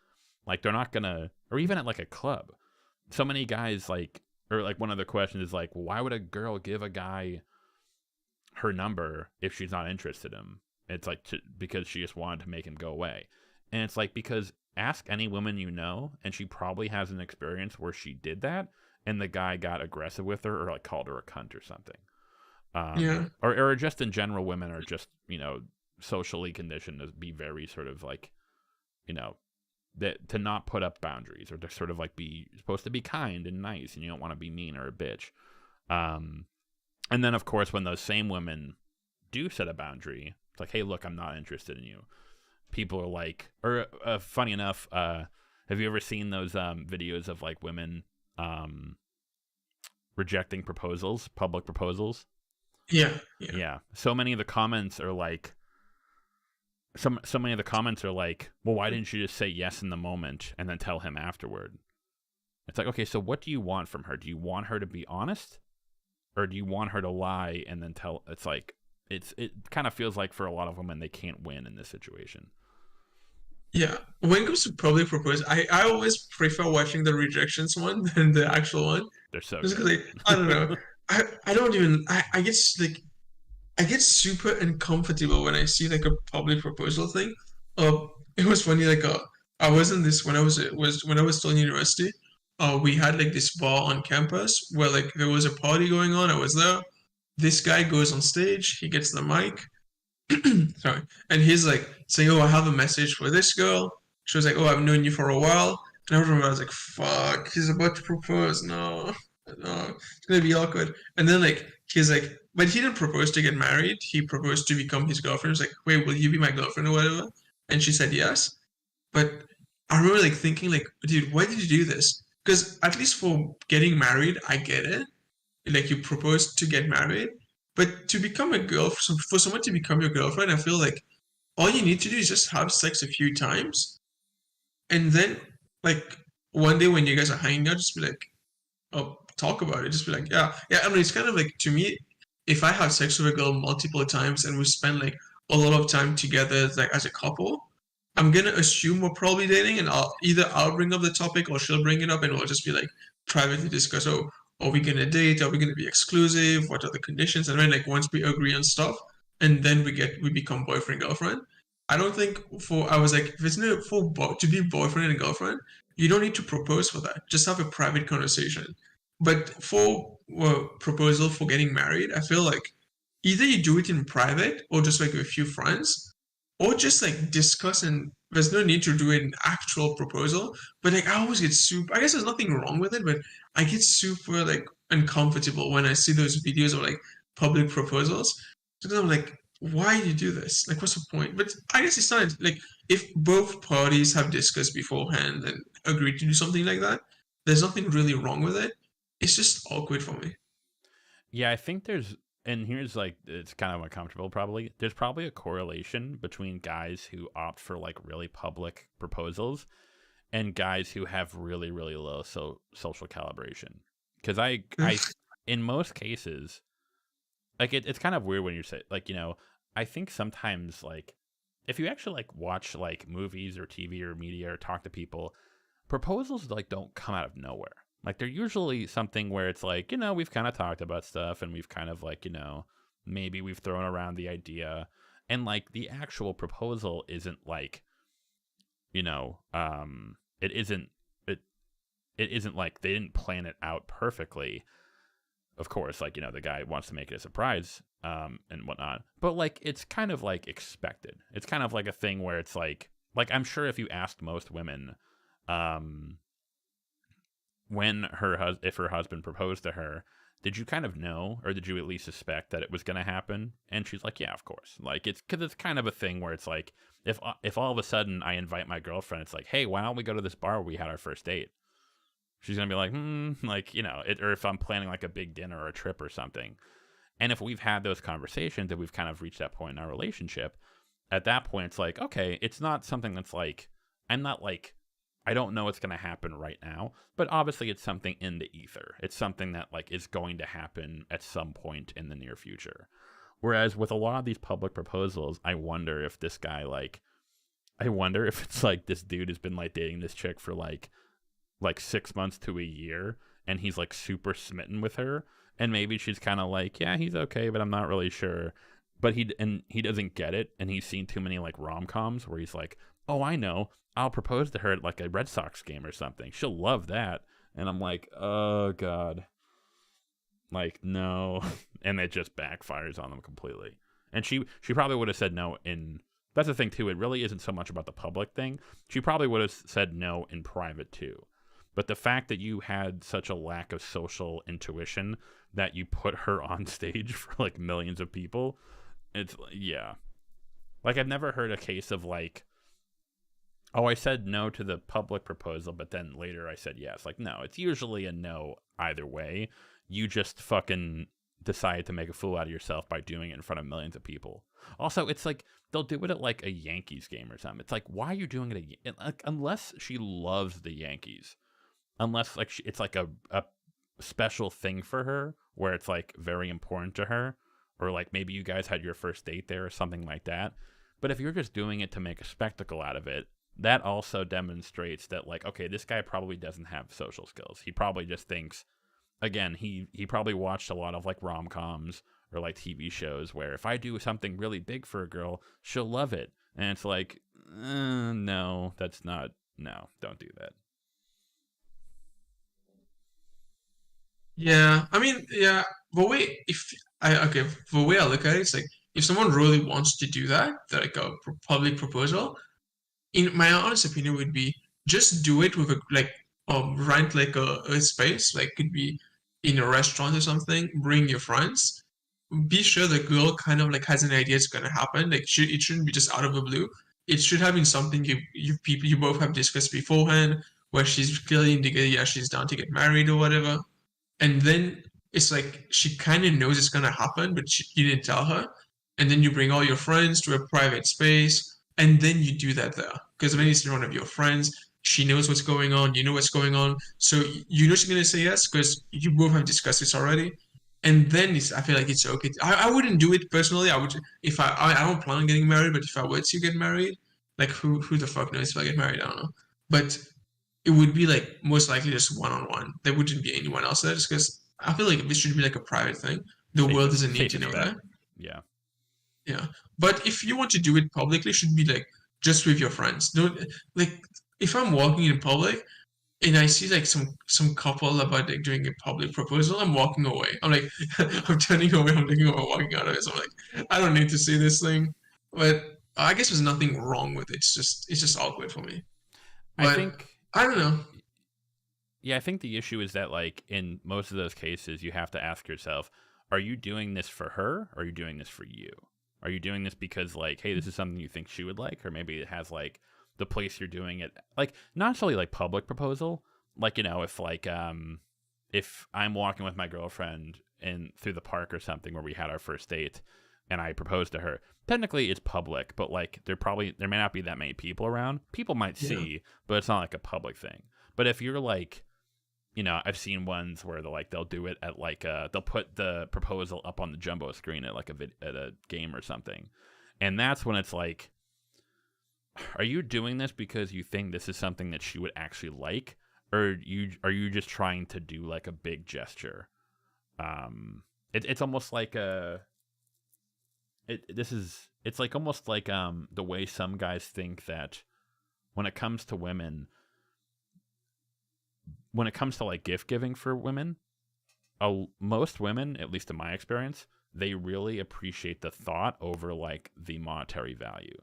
Like, they're not gonna, or even at like a club, so many guys like, or like one of the questions is like, why would a girl give a guy her number if she's not interested in him? It's like because she just wanted to make him go away. And it's like, because ask any woman you know, and she probably has an experience where she did that and the guy got aggressive with her or like called her a cunt or something. Yeah. Or just in general, women are just, socially conditioned to be very sort of like, that to not put up boundaries, or to sort of like be supposed to be kind and nice, and you don't want to be mean or a bitch. And then of course when those same women do set a boundary, it's like, hey, look, I'm not interested in you. People are like, or funny enough, Have you ever seen those videos of like women rejecting proposals, public proposals? Yeah, yeah, Yeah. So many of the comments are like so many of the comments are like, well, why didn't you just say yes in the moment and then tell him afterward? It's like, okay, so what do you want from her? Do you want her to be honest? Or do you want her to lie and then tell? It's like, it kind of feels like for a lot of women, they can't win in this situation. yeah. When it comes to public proposal, I always prefer watching the rejections one than the actual one. They're so Just because, like, I don't know. good. I don't even I get like I get super uncomfortable when I see like a public proposal thing. It was funny. Like, I was in this when I was still in university. We had like this bar on campus where like there was a party going on. I was there. This guy goes on stage. He gets the mic. Sorry, and he's like saying, "Oh, I have a message for this girl." She was like, "Oh, I've known you for a while." And I remember I was like, "Fuck, he's about to propose. No, no, it's gonna be awkward." And then like he's like, but he didn't propose to get married. He proposed to become his girlfriend. He was like, "Wait, will you be my girlfriend or whatever?" And she said yes. But I remember like thinking like, dude, why did you do this? Because at least for getting married, I get it. Like you propose to get married, but to become a girl for someone to become your girlfriend, I feel like all you need to do is just have sex a few times, and then like one day when you guys are hanging out, just be like, oh, talk about it. Just be like, yeah, yeah. I mean, it's kind of like to me, if I have sex with a girl multiple times and we spend like a lot of time together, like as a couple, I'm gonna assume we're probably dating, and I'll bring up the topic or she'll bring it up, and we'll just be like privately discuss. Oh, are we gonna date? Are we gonna be exclusive? What are the conditions? And then like once we agree on stuff, and then we become boyfriend girlfriend. I don't think for I was like if it's not to be boyfriend and girlfriend, you don't need to propose for that. Just have a private conversation. But for proposal for getting married, I feel like either you do it in private or just like with a few friends, or just like discuss, and there's no need to do an actual proposal. But like I always get super, I guess there's nothing wrong with it, but I get super like uncomfortable when I see those videos of like public proposals. So I'm like, why do you do this? Like what's the point? But I guess it's not like if both parties have discussed beforehand and agreed to do something like that, there's nothing really wrong with it. It's just awkward for me. Yeah, I think there's, and here's like, it's kind of uncomfortable probably. There's probably a correlation between guys who opt for like really public proposals and guys who have really, really low social calibration. Because in most cases, like it's kind of weird when you say, like, I think sometimes like, if you actually like watch like movies or TV or media or talk to people, proposals like don't come out of nowhere. Like they're usually something where it's like, we've kind of talked about stuff and we've kind of like, maybe we've thrown around the idea, and like the actual proposal isn't like, it isn't it isn't like they didn't plan it out perfectly. Of course, like, the guy wants to make it a surprise and whatnot, but like it's kind of like expected. It's kind of like a thing where it's like I'm sure if you asked most women, when if her husband proposed to her, did you kind of know, or did you at least suspect that it was going to happen? And she's like, yeah, of course. Like it's because it's kind of a thing where it's like if all of a sudden I invite my girlfriend, it's like, hey, why don't we go to this bar where we had our first date? She's gonna be like, like, or if I'm planning like a big dinner or a trip or something. And if we've had those conversations and we've kind of reached that point in our relationship, at that point it's like, okay, it's not something that's like, I'm not like, I don't know what's going to happen right now, but obviously it's something in the ether. It's something that like is going to happen at some point in the near future. Whereas with a lot of these public proposals, I wonder if this guy I wonder if it's like this dude has been like dating this chick for like 6 months to a year, and he's like super smitten with her, and maybe she's kind of like, yeah, he's okay, but I'm not really sure. But he doesn't get it, and he's seen too many like rom-coms where he's like, oh, I know, I'll propose to her at like a Red Sox game or something. She'll love that. And I'm like, oh God. Like, no. And it just backfires on them completely. And she probably would have said no that's the thing too. It really isn't so much about the public thing. She probably would have said no in private too. But the fact that you had such a lack of social intuition that you put her on stage for like millions of people, it's, yeah. Like I've never heard a case of like Oh, I said no to the public proposal, but then later I said yes. Like, no, it's usually a no either way. You just fucking decide to make a fool out of yourself by doing it in front of millions of people. Also, it's like they'll do it at like a Yankees game or something. It's like, why are you doing it? Like, unless she loves the Yankees, unless like it's like a special thing for her where it's like very important to her, or like maybe you guys had your first date there or something like that. But if you're just doing it to make a spectacle out of it, that also demonstrates that like, okay, this guy probably doesn't have social skills. He probably just thinks, again, he probably watched a lot of like rom-coms or like TV shows where if I do something really big for a girl, she'll love it. And it's like, no, that's not, no, don't do that. Yeah, I mean, yeah, but wait, if I okay, the way I look at it, it's like if someone really wants to do that, like a public proposal, in my honest opinion would be just do it with a like rent like a space, like could be in a restaurant or something, bring your friends, be sure the girl kind of like has an idea it's gonna happen. Like it shouldn't be just out of the blue. It should have been something you both have discussed beforehand, where she's clearly indicated yeah she's down to get married or whatever, and then it's like she kind of knows it's gonna happen, but you didn't tell her. And then you bring all your friends to a private space, and then you do that there because when it's in front of your friends, she knows what's going on. You know what's going on, so you know she's gonna say yes because you both have discussed this already. And then I feel like it's okay. I wouldn't do it personally. I would if I don't plan on getting married, but if I were to get married, like who the fuck knows if I get married? I don't know. But it would be like most likely just one on one. There wouldn't be anyone else there just because I feel like this should be like a private thing. The world doesn't need to know bet. that. Yeah. Yeah. But if you want to do it publicly, it should be like just with your friends. Don't like if I'm walking in public and I see like some couple about like doing a public proposal, I'm walking away. I'm like I'm turning away, I'm thinking about walking out of it. So I'm like, I don't need to see this thing. But I guess there's nothing wrong with it. It's just awkward for me. I But think, I don't know. yeah, I think the issue is that like in most of those cases, you have to ask yourself, are you doing this for her or are you doing this for you? Are you doing this because like, hey, this is something you think she would like, or maybe it has like the place you're doing it, like not necessarily like public proposal, like, you know, if I'm walking with my girlfriend in through the park or something where we had our first date and I proposed to her, technically it's public, but like there may not be that many people around. People might Yeah. see, but it's not like a public thing. But if you're like, you know, I've seen ones where they'll do it at like they'll put the proposal up on the jumbo screen at like at a game or something, and that's when it's like, are you doing this because you think this is something that she would actually like, or are you just trying to do like a big gesture? It's almost like it's like almost like the way some guys think that when it comes to women, when it comes to like gift giving for women, most women, at least in my experience, they really appreciate the thought over like the monetary value.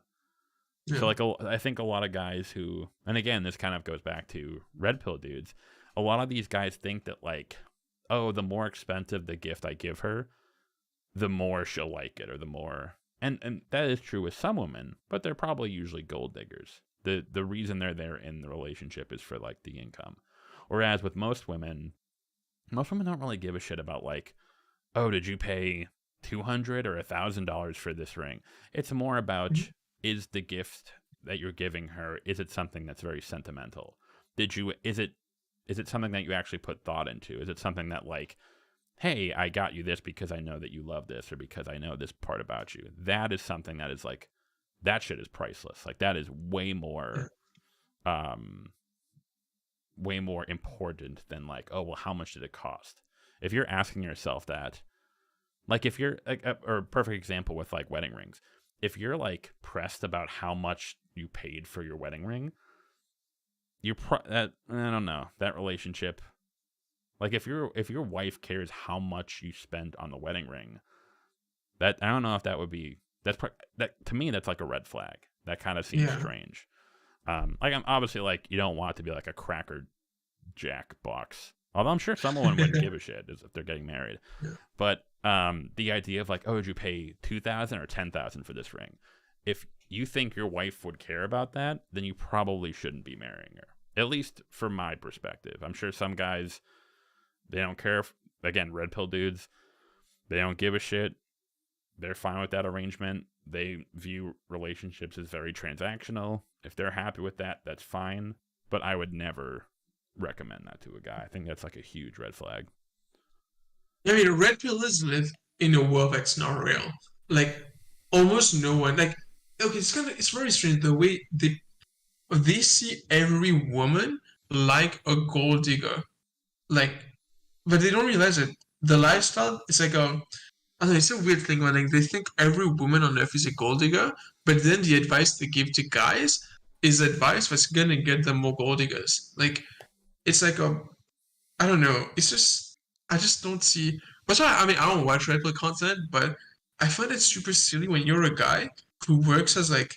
Yeah. So like I think a lot of guys who, and again, this kind of goes back to red pill dudes. A lot of these guys think that like, oh, the more expensive the gift I give her, the more she'll like it, or the more, and that is true with some women, but they're probably usually gold diggers. The reason they're there in the relationship is for like the income. Whereas with most women don't really give a shit about like, oh, did you pay $200 or $1,000 for this ring? It's more about, is the gift that you're giving her, is it something that's very sentimental? Is it something that you actually put thought into? Is it something that like, hey, I got you this because I know that you love this, or because I know this part about you? That is something that is like, that shit is priceless. Like that is way more important than like, oh, well, how much did it cost? If you're asking yourself that, like if you're like, or a perfect example with like wedding rings, if you're like pressed about how much you paid for your wedding ring, I don't know, that relationship, like if your wife cares how much you spend on the wedding ring, that I don't know if that would be, that to me that's like a red flag. That kind of seems strange. Like I'm obviously like, you don't want it to be like a Cracker Jack box. Although I'm sure someone wouldn't give a shit if they're getting married. Yeah. But the idea of like, oh, did you pay $2,000 or $10,000 for this ring? if you think your wife would care about that, then you probably shouldn't be marrying her. At least from my perspective. I'm sure some guys, they don't care. Again, red pill dudes, they don't give a shit. They're fine with that arrangement. They view relationships as very transactional. If they're happy with that, that's fine. But I would never recommend that to a guy. I think that's like a huge red flag. I mean, red pillers live in a world that's not real. Like almost no one. Like okay, it's very strange the way they see every woman like a gold digger. Like, but they don't realize that the lifestyle is like a. I don't know, it's a weird thing when like they think every woman on earth is a gold digger, but then the advice they give to guys is advice that's gonna get them more gold diggers. Like it's like a I don't know. It's just I just don't see. That's why I mean I don't watch Red Pill content, but I find it super silly when you're a guy who works as like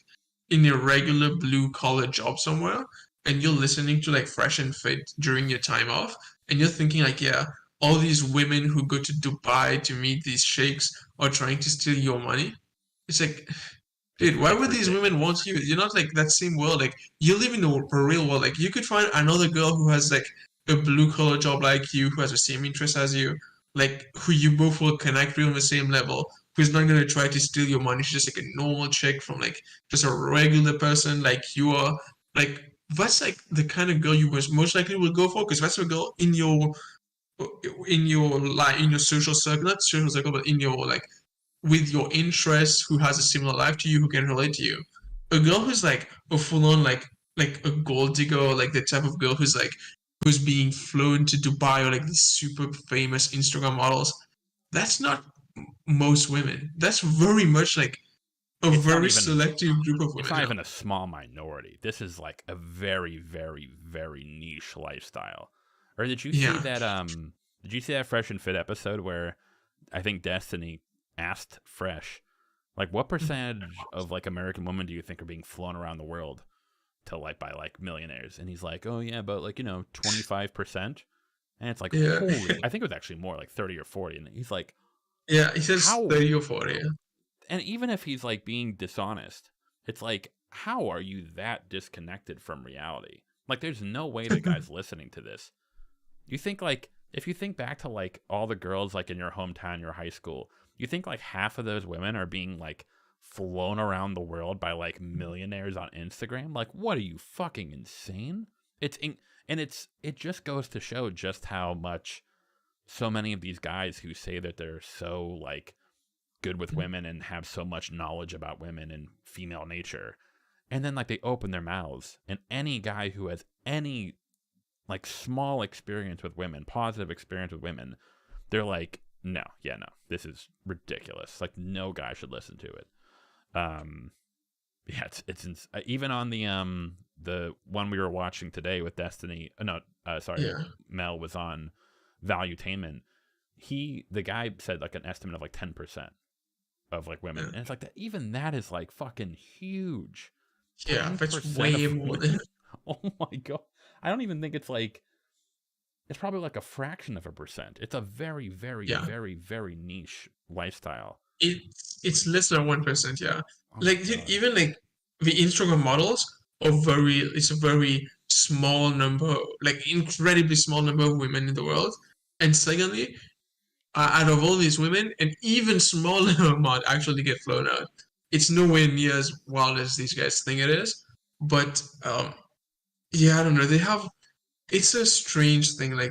in a regular blue collar job somewhere, and you're listening to like Fresh and Fit during your time off, and you're thinking like, yeah, all these women who go to Dubai to meet these sheikhs are trying to steal your money. It's like, dude, why It's would these women ridiculous. want you? You're not like that same world. Like you live in a real world. Like you could find another girl who has like a blue collar job like you, who has the same interest as you, like who you both will connect with on the same level, who's not gonna try to steal your money. She's just like a normal chick from like just a regular person like you are. Like that's like the kind of girl you most likely will go for because that's a girl in your social circle, not social circle, but in your like with your interests, who has a similar life to you, who can relate to you. A girl who's like a full on like a gold digger, or like the type of girl who's being flown to Dubai or like these super famous Instagram models. That's not most women. That's very much like a It's not very even selective group of it's women. not Yeah. even a small minority. This is like a very, very, very niche lifestyle. Or did you see Yeah. that did you see that Fresh and Fit episode where I think Destiny asked Fresh, like what percentage of like American women do you think are being flown around the world to like by like millionaires? And he's like, "Oh yeah, but like, 25%." And it's like, Yeah. "Holy, I think it was actually more like 30 or 40." And he's like, Yeah. He says "How?" 30 or 40. And even if he's like being dishonest, it's like, how are you that disconnected from reality? Like, there's no way the guy's listening to this. You think like, if you think back to like all the girls like in your hometown, your high school, you think like half of those women are being like flown around the world by like millionaires on Instagram? Like, what are you fucking insane? It just goes to show just how much so many of these guys who say that they're so like good with women and have so much knowledge about women and female nature, and then like they open their mouths, and any guy who has any like small experience with women, positive experience with women, they're like, no, yeah, no, this is ridiculous. Like no guy should listen to it. um yeah, even on the one we were watching today with Destiny, no, sorry, Yeah. Mel was on Valuetainment. The guy said like an estimate of like 10% of like women, Yeah. and it's like that. Even that is like fucking huge. Yeah. That's 10% way of more women. than. Oh my god! I don't even think it's like, it's probably like a fraction of a percent. It's a very, very, Yeah. very, very niche lifestyle. It's less than 1%. Yeah. Oh my Like dude, god! even like the Instagram models are very. It's a very small number, like incredibly small number of women in the world. And secondly, out of all these women, an even smaller amount actually get flown out. It's nowhere near as wild as these guys think it is. But yeah, I don't know. They have. It's a strange thing. Like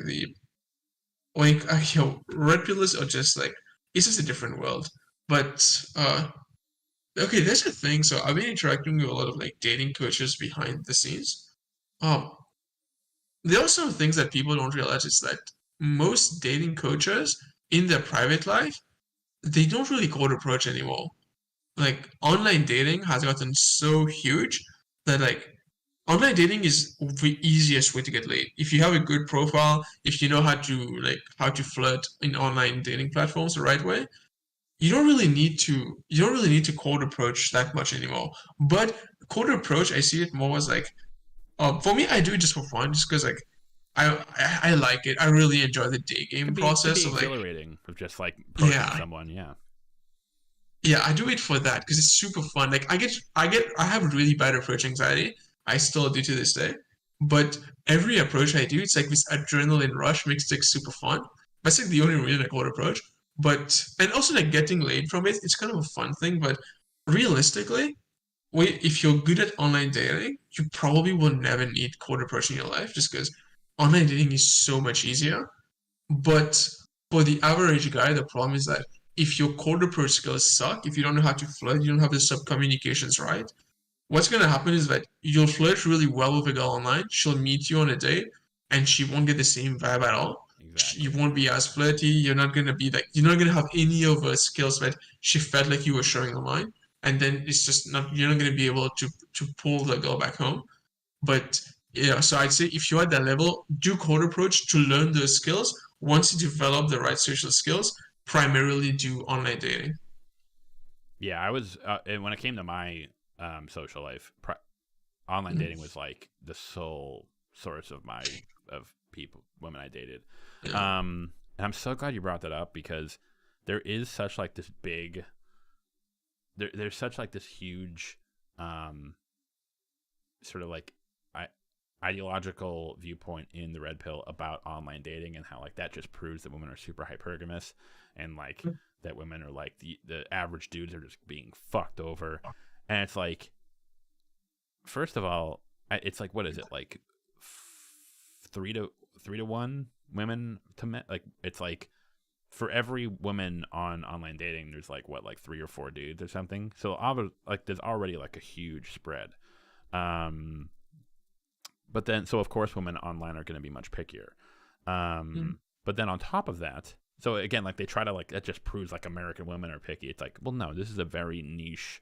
red pillars are just like it's just a different world. But okay, there's a thing. So I've been interacting with a lot of like dating coaches behind the scenes. Um, there are some things that people don't realize is that most dating coaches in their private life they don't really cold approach anymore. Like online dating has gotten so huge that like online dating is the easiest way to get laid. If you have a good profile, if you know how to flirt in online dating platforms the right way, you don't really need to cold approach that much anymore. But cold approach, I see it more as like for me I do it just for fun, just because like I like it. I really enjoy the day It game could be process of like exhilarating with just like approaching yeah. someone. Yeah. Yeah, I do it for that because it's super fun. Like I have really bad approach anxiety. I still do to this day. But every approach I do, it's like this adrenaline rush makes it like, super fun. That's like the only reason I call it approach. But and also like getting laid from it, it's kind of a fun thing. But realistically, if you're good at online dating, you probably will never need cold approach in your life just because online dating is so much easier. But for the average guy, the problem is that if your cold approach skills suck, if you don't know how to flirt, you don't have the sub communications right, what's going to happen is that you'll flirt really well with a girl online. She'll meet you on a date and she won't get the same vibe at all. You Exactly. won't be as flirty. You're not going to be like, you're not going to have any of the skills that she felt like you were showing online. And then it's just not, you're not going to be able to pull the girl back home. But yeah, so I'd say if you're at that level, do code approach to learn those skills. Once you develop the right social skills, primarily do online dating. Yeah, I was and when it came to my social life, online dating was like the sole source of my of people women I dated. Yeah. And I'm so glad you brought that up because there is such like this big there's such like this huge um sort of like ideological viewpoint in the red pill about online dating and how like that just proves that women are super hypergamous and like that women are like the average dudes are just being fucked over. And it's like, first of all, it's like, what is it like 3 to 1 women to men? Like it's like for every woman on online dating there's like what, like 3 or 4 dudes or something. So like there's already like a huge spread. um but then, so of course, women online are going to be much pickier. But then on top of that, so again, like they try to like that just proves like American women are picky. It's like, well, no, this is a very niche.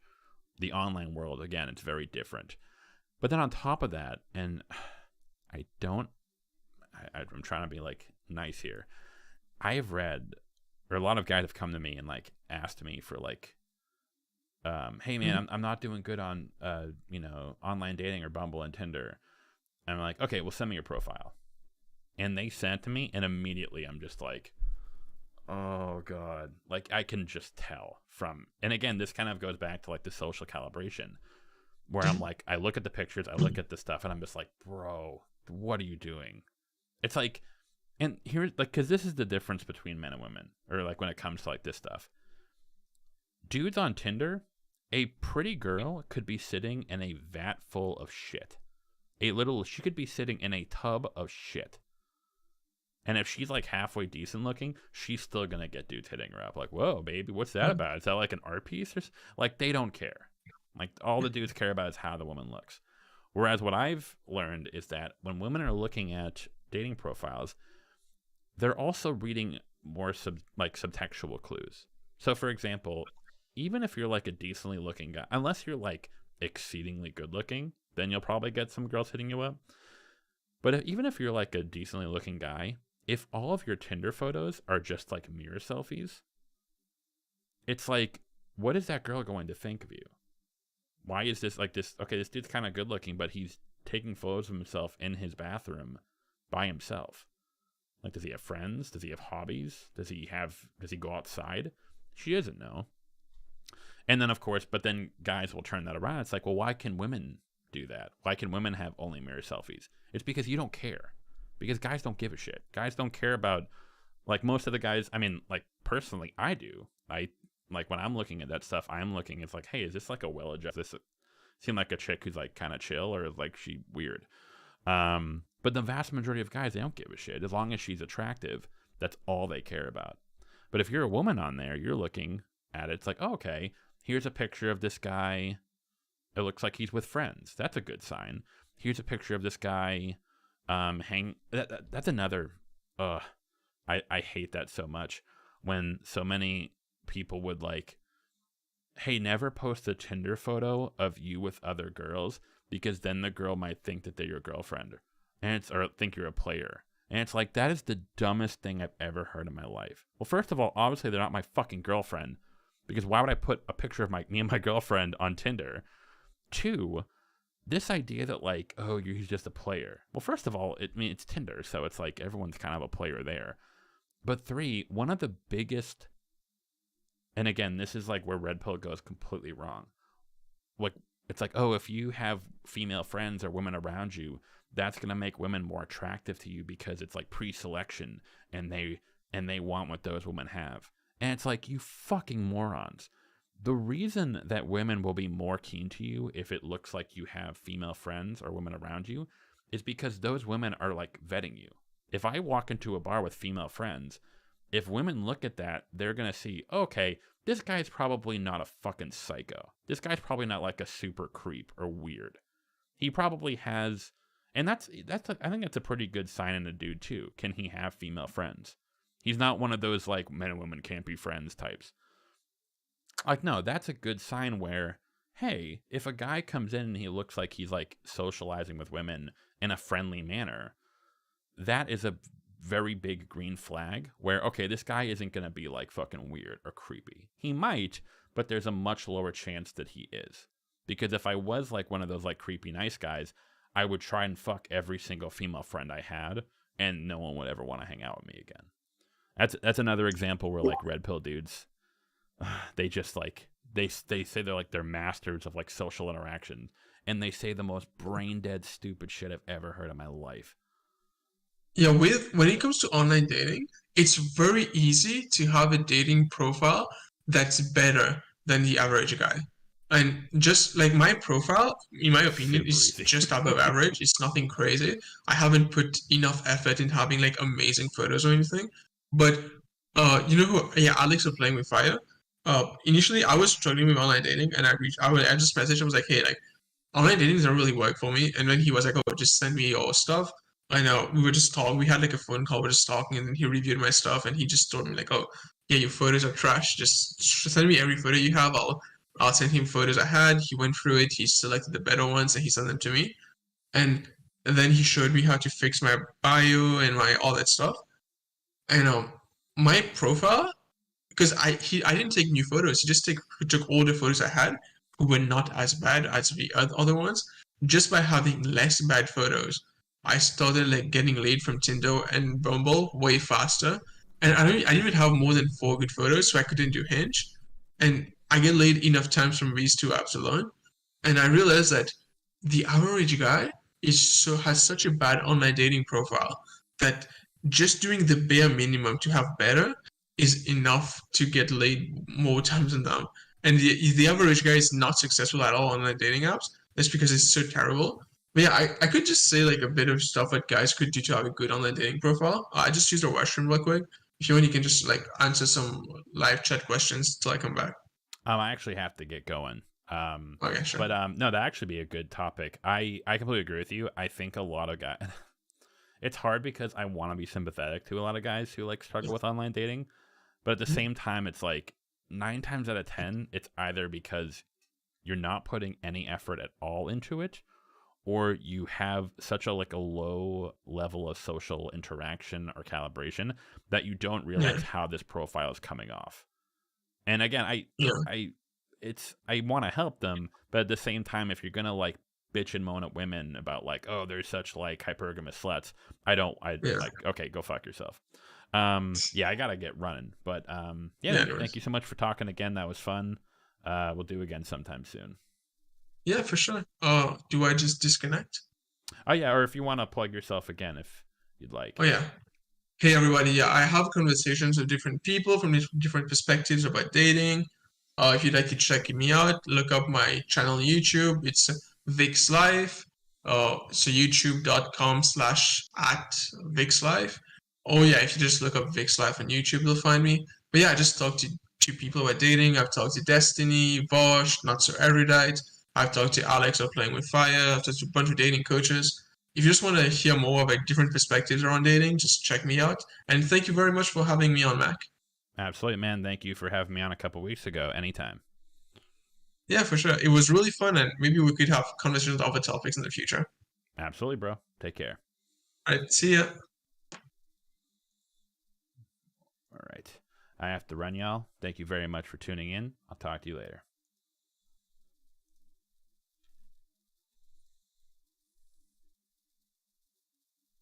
The online world, again, it's very different. But then on top of that, and I don't, I'm trying to be like nice here. I've read, or a lot of guys have come to me and like asked me for like, hey man, I'm not doing good on online dating or Bumble and Tinder. And I'm like, okay, well, send me your profile. And they sent to me, and immediately I'm just like, oh god, like I can just tell from. And again, this kind of goes back to like the social calibration, where I'm like, I look at the pictures, I look at the stuff, and I'm just like, bro, what are you doing? It's like, and here's like, because this is the difference between men and women, or like when it comes to like this stuff. Dudes on Tinder, a pretty girl could be sitting in a vat full of shit. She could be sitting in a tub of shit. And if she's like halfway decent looking, she's still gonna get dudes hitting her up. Like, whoa, baby, what's that about? Is that like an art piece? Like, they don't care. Like, all the dudes care about is how the woman looks. Whereas what I've learned is that when women are looking at dating profiles, they're also reading more subtextual clues. So, for example, even if you're like a decently looking guy, unless you're like exceedingly good looking, then you'll probably get some girls hitting you up. But even if you're like a decently looking guy, if all of your Tinder photos are just like mirror selfies, it's like, what is that girl going to think of you? Why is this like this? Okay, this dude's kind of good looking, but he's taking photos of himself in his bathroom by himself. Like, does he have friends? Does he have hobbies? Does he go outside? She doesn't know. And then, of course, but then guys will turn that around. It's like, well, why can women do that? Why can women have only mirror selfies? It's because you don't care. Because guys don't give a shit. Guys don't care about, like, most of the guys. I mean, like, personally, I do. I like when I'm looking at that stuff. I'm looking. It's like, hey, is this like a well-adjusted? Does this seem like a chick who's like kind of chill, or is like she weird? But the vast majority of guys, they don't give a shit. As long as she's attractive, that's all they care about. But if you're a woman on there, you're looking at it. It's like, oh, okay, here's a picture of this guy. It looks like he's with friends. That's a good sign. Here's a picture of this guy. That's another. I hate that so much when so many people would like, hey, never post a Tinder photo of you with other girls because then the girl might think that they're your girlfriend, or think you're a player. And it's like, that is the dumbest thing I've ever heard in my life. Well, first of all, obviously they're not my fucking girlfriend, because why would I put a picture of me and my girlfriend on Tinder? 2, this idea that like, oh, he's just a player. Well, first of all, it's Tinder, so it's like everyone's kind of a player there. But 3, one of the biggest And again, this is like where red pill goes completely wrong. Like, it's like, oh, if you have female friends or women around you, that's gonna make women more attractive to you because it's like pre-selection, and they want what those women have. And it's like, you fucking morons. The reason that women will be more keen to you if it looks like you have female friends or women around you is because those women are like vetting you. If I walk into a bar with female friends, if women look at that, they're going to see, okay, this guy's probably not a fucking psycho. This guy's probably not like a super creep or weird. He probably has, and I think that's a pretty good sign in a dude too. Can he have female friends? He's not one of those like men and women can't be friends types. Like, no, that's a good sign where, hey, if a guy comes in and he looks like he's like socializing with women in a friendly manner, that is a very big green flag where, okay, this guy isn't going to be like fucking weird or creepy. He might, but there's a much lower chance that he is. Because if I was like one of those like creepy nice guys, I would try and fuck every single female friend I had, and no one would ever want to hang out with me again. That's another example where like red pill dudes, they just like they say they're masters of like social interaction, and they say the most brain dead stupid shit I've ever heard in my life. Yeah, when it comes to online dating, it's very easy to have a dating profile that's better than the average guy. And just like my profile, in my opinion, Super is easy. just above average. It's nothing crazy. I haven't put enough effort in having like amazing photos or anything. But you know who? Yeah, Alex of Playing with Fire. Initially I was struggling with online dating, and I just messaged him. I was like, hey, like online dating doesn't really work for me. And then he was like, oh, just send me your stuff. I know we were just talking. We had like a phone call. We're just talking, and then he reviewed my stuff, and he just told me like, oh, yeah, your photos are trash. Just send me every photo you have. I'll send him photos I had. He went through it. He selected the better ones, and he sent them to me. And then he showed me how to fix my bio and my all that stuff. And my profile, because I didn't take new photos. He took all the photos I had, who were not as bad as the other ones. Just by having less bad photos, I started like getting laid from Tinder and Bumble way faster. And I didn't even have more than 4 good photos, so I couldn't do Hinge. And I get laid enough times from these 2 apps alone. And I realized that the average guy has such a bad online dating profile that just doing the bare minimum to have better is enough to get laid more times than them. And the average guy is not successful at all on online dating apps. That's because it's so terrible. But yeah, I could just say like a bit of stuff that guys could do to have a good online dating profile. I just used the restroom real quick. If you want, you can just like answer some live chat questions till I come back. I actually have to get going. Okay, sure. But no, that actually be a good topic. I completely agree with you. I think a lot of guys, it's hard because I want to be sympathetic to a lot of guys who like struggle with online dating, but at the same time, it's like 9 times out of 10, it's either because you're not putting any effort at all into it, or you have such a like a low level of social interaction or calibration that you don't Yeah, realize how this profile is coming off. And again, yeah, I want to help them, but at the same time, if you're gonna like bitch and moan at women about like, oh, they're such like hypergamous sluts, I yeah, like, okay, go fuck yourself. Yeah, I gotta get running, but yeah, yeah. dude, thank you so much for talking again. That was fun. We'll do again sometime soon. Yeah, for sure. Do I just disconnect? Oh yeah, or if you want to plug yourself again, if you'd like. Oh yeah. Hey everybody, yeah, I have conversations with different people from different perspectives about dating. If you'd like to check me out, look up my channel on YouTube. It's Vix Life. So youtube.com/at Vix Life. Oh yeah, if you just look up Vix Life on YouTube, you'll find me. But yeah, I just talked to people about dating. I've talked to Destiny, Vosh, Not So Erudite. I've talked to Alex of Playing with Fire. I've talked to a bunch of dating coaches. If you just want to hear more about different perspectives around dating, just check me out. And thank you very much for having me on, Mac. Absolutely, man. Thank you for having me on a couple weeks ago. Anytime. Yeah, for sure. It was really fun, and maybe we could have conversations on other topics in the future. Absolutely, bro. Take care. All right, see ya. All right. I have to run, y'all. Thank you very much for tuning in. I'll talk to you later.